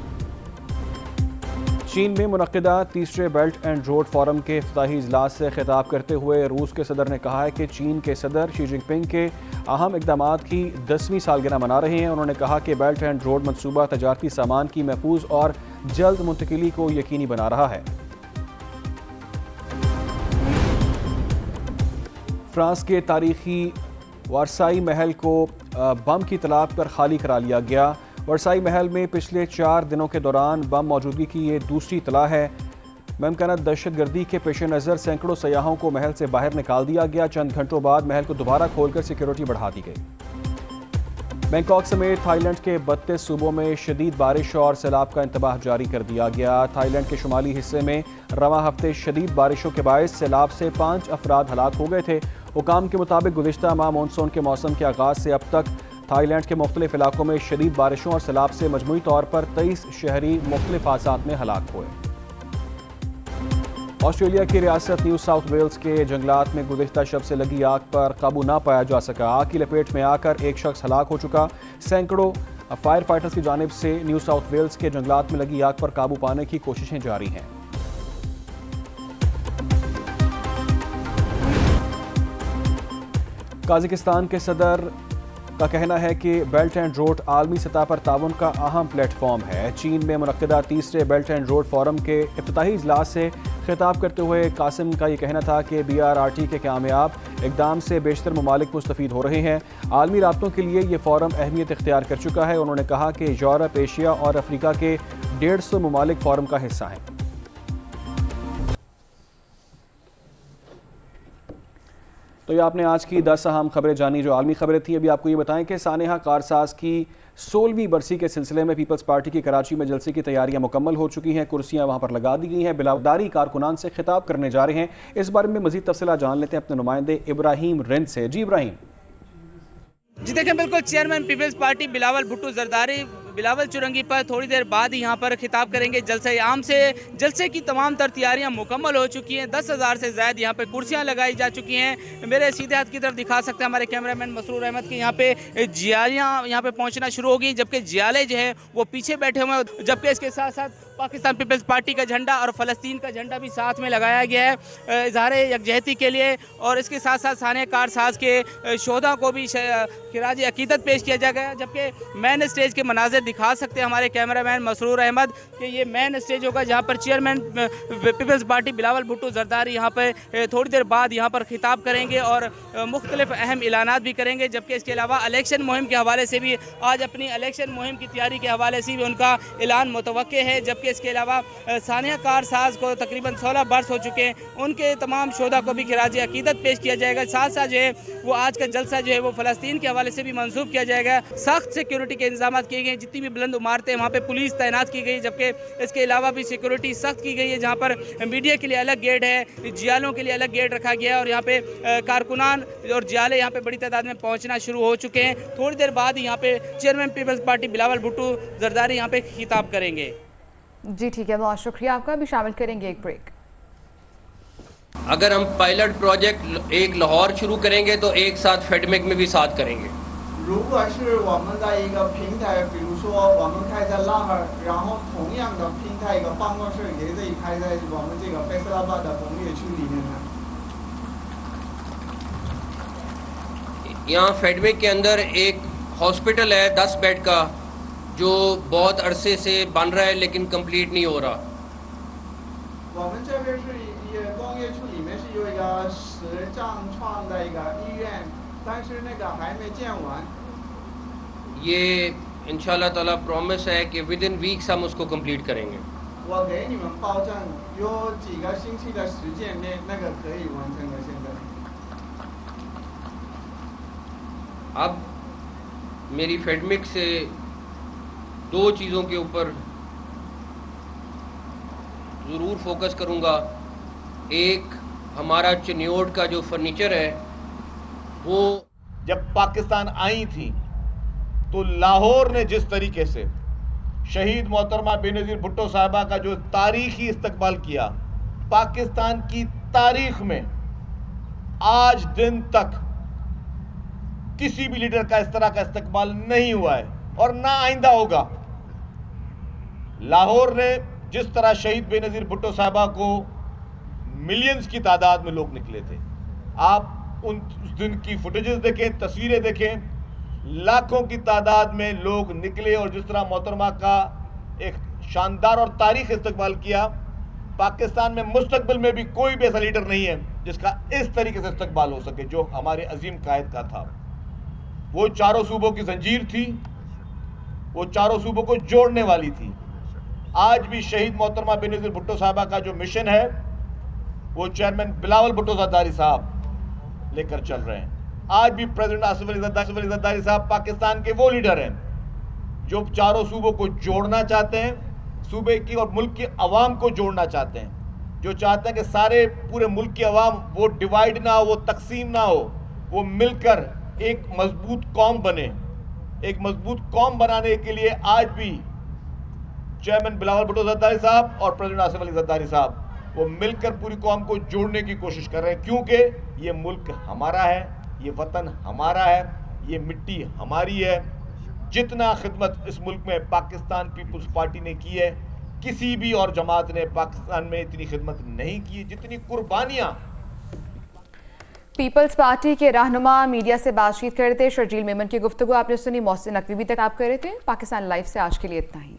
चीन में मुनक़िदा तीसरे बेल्ट एंड रोड फोरम के इफ्तिताही इजलास से खिताब करते हुए रूस के सदर ने कहा है कि चीन के सदर शी जिनपिंग के अहम इक़दामात की 10वीं सालगिरह मना रहे हैं। उन्होंने कहा कि बेल्ट एंड रोड मनसूबा तजारती सामान की महफूज और जल्द मुंतकिली को यकीनी बना रहा है। फ्रांस के तारीखी वर्साई महल को बम की तलाब पर खाली करा लिया गया। वर्साई महल में पिछले 4 दिनों के दौरान बम मौजूदगी की ये दूसरी इतला है। मुमकिन दहशतगर्दी के पेश नज़र सैकड़ों सयाहों को महल से बाहर निकाल दिया गया। चंद घंटों बाद महल को दोबारा खोलकर सिक्योरिटी बढ़ा दी गई। बैंकॉक समेत थाईलैंड के 32 सूबों में शदीद बारिश और सैलाब का इंतबाह जारी कर दिया गया। थाईलैंड के शुमाली हिस्से में रवां हफ्ते शदीद बारिशों के बायस सैलाब से 5 अफराद हलाक हो गए थे। हुकाम के मुताबिक गुज़िश्ता माह मानसून के मौसम के आगाज़ से अब तक थाईलैंड के मुख्तलिफ इलाकों में शदीद बारिशों और सैलाब से मजमूई तौर पर 23 शहरी मुख्तलिफ हादसात में हलाक हुए। ऑस्ट्रेलिया की रियासत न्यू साउथ वेल्स के जंगलात में गुज़िश्ता शब से लगी आग पर काबू ना पाया जा सका। आग की लपेट में आकर एक शख्स हलाक हो चुका। सैकड़ों फायर फाइटर्स की जानिब से न्यू साउथ वेल्स के जंगलात में लगी आग पर काबू पाने की कोशिशें जारी हैं। काज़ाकिस्तान के सदर का कहना है कि बेल्ट एंड रोड आलमी सतह पर ताउन का अहम प्लेटफॉर्म है। चीन में मुनक़िदा तीसरे बेल्ट एंड रोड फोरम के इफ्तिताही इजलास से खिताब करते हुए कासिम का ये कहना था कि BRRT के कामयाब اقدام سے بیشتر ممالک مستفید ہو رہے ہیں۔ عالمی رابطوں کے لیے یہ فورم اہمیت اختیار کر چکا ہے۔ انہوں نے کہا کہ یورپ، ایشیا اور افریقہ کے 150 ممالک فورم کا حصہ ہیں۔ تو یہ آپ نے آج کی 10 اہم خبریں جانی جو عالمی خبریں تھیں۔ ابھی آپ کو یہ بتائیں کہ سانحہ کارساز کی 16ویں برسی کے سلسلے میں پیپلز پارٹی کی کراچی میں جلسے کی تیاریاں مکمل ہو چکی ہیں، کرسیاں وہاں پر لگا دی گئی ہیں، بلاورداری کارکنان سے خطاب کرنے جا رہے ہیں۔ اس بارے میں مزید تفصیلات جان لیتے ہیں اپنے نمائندے ابراہیم رند سے۔ جی ابراہیم۔ جی دیکھیں بالکل chairman Peoples party Bilawal Bhutto Zardari Bilawal Chowrangi پر تھوڑی دیر بعد ہی یہاں پر خطاب کریں گے جلسہ عام سے۔ جلسے کی تمام تر تیاریاں مکمل ہو چکی ہیں، 10,000 سے زائد یہاں پہ کرسیاں لگائی جا چکی ہیں۔ میرے سیدھے ہاتھ کی طرف دکھا سکتے ہیں ہمارے کیمرامین مسرور احمد کے یہاں پہ جیالیاں یہاں پہ پہنچنا شروع ہو گئی، جبکہ جیالے جو ہیں وہ پیچھے بیٹھے ہوئے ہیں، جبکہ اس کے ساتھ ساتھ پاکستان پیپلز پارٹی کا جھنڈا اور فلسطین کا جھنڈا بھی ساتھ میں لگایا گیا ہے اظہار یکجہتی کے لیے، اور اس کے ساتھ ساتھ سانحہ کارساز کے شہداء کو بھی خراج عقیدت پیش کیا جا گیا۔ جبکہ مین اسٹیج کے مناظر دکھا سکتے ہیں ہمارے کیمرامین مسرور احمد کہ یہ مین اسٹیج ہوگا جہاں پر chairman Peoples party Bilawal Bhutto Zardari یہاں پہ تھوڑی دیر بعد یہاں پر خطاب کریں گے اور مختلف اہم اعلانات بھی کریں گے۔ جبکہ اس کے علاوہ الیکشن مہم کے حوالے سے بھی آج اپنی الیکشن مہم کی تیاری کے حوالے سے بھی ان کا اعلان متوقع ہے۔ جبکہ اس کے علاوہ سانحہ کارساز کو تقریباً 16 برس ہو چکے ہیں، ان کے تمام شہداء کو بھی خراج عقیدت پیش کیا جائے گا۔ ساتھ ساتھ جو ہے وہ آج کا جلسہ جو ہے وہ فلسطین کے حوالے سے بھی منسوخ کیا جائے گا۔ سخت سیکیورٹی کے انتظامات کیے گئے، جتنی بھی بلند عمارتیں وہاں پہ پولیس تعینات کی گئی، جبکہ اس کے علاوہ بھی سیکیورٹی سخت کی گئی ہے، جہاں پر میڈیا کے لیے الگ گیٹ ہے، جیالوں کے لیے الگ گیٹ رکھا گیا ہے، اور یہاں پہ کارکنان اور جیالے یہاں پہ بڑی تعداد میں پہنچنا شروع ہو چکے ہیں۔ تھوڑی دیر بعد یہاں پہ chairman Peoples party Bilawal Bhutto Zardari یہاں پہ خطاب کریں گے۔ جی ٹھیک ہے، بہت شکریہ آپ کا۔ بھی شامل کریں گے ایک بریک۔ اگر ہم پائلٹ پروجیکٹ ایک لاہور شروع کریں گے تو ایک ساتھ فیڈمک میں بھی ساتھ کریں گے۔ 如果是我们在一个平台，比如说我们开在拉尔，然后同样的平台一个办公室也可以开在我们这个贝斯拉巴的工业区里面呢。یہاں فیڈمک کے اندر ایک ہاسپٹل ہے 10 بیڈ کا جو بہت عرصے سے بن رہا ہے لیکن کمپلیٹ نہیں ہو رہا۔ 我们这边是一个工业区里面是有一个10张床的一个医院，但是那个还没建完。یہ انشاءاللہ تعالیٰ پرومس ہے کہ ود ان ویکس ہم اس کو کمپلیٹ کریں گے۔ 我给你们保证，有几个星期的时间内那个可以完成的。现在。اب میری فیڈمک سے 2 چیزوں کے اوپر ضرور فوکس کروں گا۔ ایک ہمارا چنیوٹ کا جو فرنیچر ہے وہ جب پاکستان آئی تھی تو لاہور نے جس طریقے سے شہید محترمہ بے نظیر بھٹو صاحبہ کا جو تاریخی استقبال کیا، پاکستان کی تاریخ میں آج دن تک کسی بھی لیڈر کا اس طرح کا استقبال نہیں ہوا ہے اور نہ آئندہ ہوگا۔ لاہور نے جس طرح شہید بے نظیر بھٹو صاحبہ کو ملینز کی تعداد میں لوگ نکلے تھے، آپ اس دن کی فوٹیجز دیکھیں، تصویریں دیکھیں، لاکھوں کی تعداد میں لوگ نکلے اور جس طرح محترمہ کا ایک شاندار اور تاریخ استقبال کیا۔ پاکستان میں مستقبل میں بھی کوئی بھی ایسا لیڈر نہیں ہے جس کا اس طریقے سے استقبال ہو سکے جو ہمارے عظیم قائد کا تھا۔ وہ چاروں صوبوں کی زنجیر تھی، وہ چاروں صوبوں کو جوڑنے والی تھی۔ آج بھی شہید محترمہ بے نظیر بھٹو صاحبہ کا جو مشن ہے وہ چیئرمین بلاول بھٹو زرداری صاحب لے کر چل رہے ہیں۔ آج بھی پریزیڈنٹ آصف علی زرداری صاحب پاکستان کے وہ لیڈر ہیں جو چاروں صوبوں کو جوڑنا چاہتے ہیں، صوبے کی اور ملک کی عوام کو جوڑنا چاہتے ہیں، جو چاہتے ہیں کہ سارے پورے ملک کی عوام وہ ڈیوائیڈ نہ ہو، وہ تقسیم نہ ہو، وہ مل کر ایک مضبوط قوم بنے۔ ایک مضبوط قوم بنانے کے لیے آج بھی چیئرمین بلاول بھٹو زرداری صاحب اور پریزیڈنٹ آصف علی زرداری صاحب وہ مل کر پوری قوم کو جوڑنے کی کوشش کر رہے ہیں، کیونکہ یہ ملک ہمارا ہے، یہ وطن ہمارا ہے، یہ مٹی ہماری ہے۔ جتنا خدمت اس ملک میں پاکستان پیپلز پارٹی نے کی ہے، کسی بھی اور جماعت نے پاکستان میں اتنی خدمت نہیں کی، جتنی قربانیاں۔ پیپلز پارٹی کے رہنما میڈیا سے بات چیت کر رہے تھے، شرجیل میمن کی گفتگو آپ نے سنی، محسن نقوی بھی تک آپ کر رہے تھے۔ پاکستان لائیو سے آج کے لیے اتنا ہی۔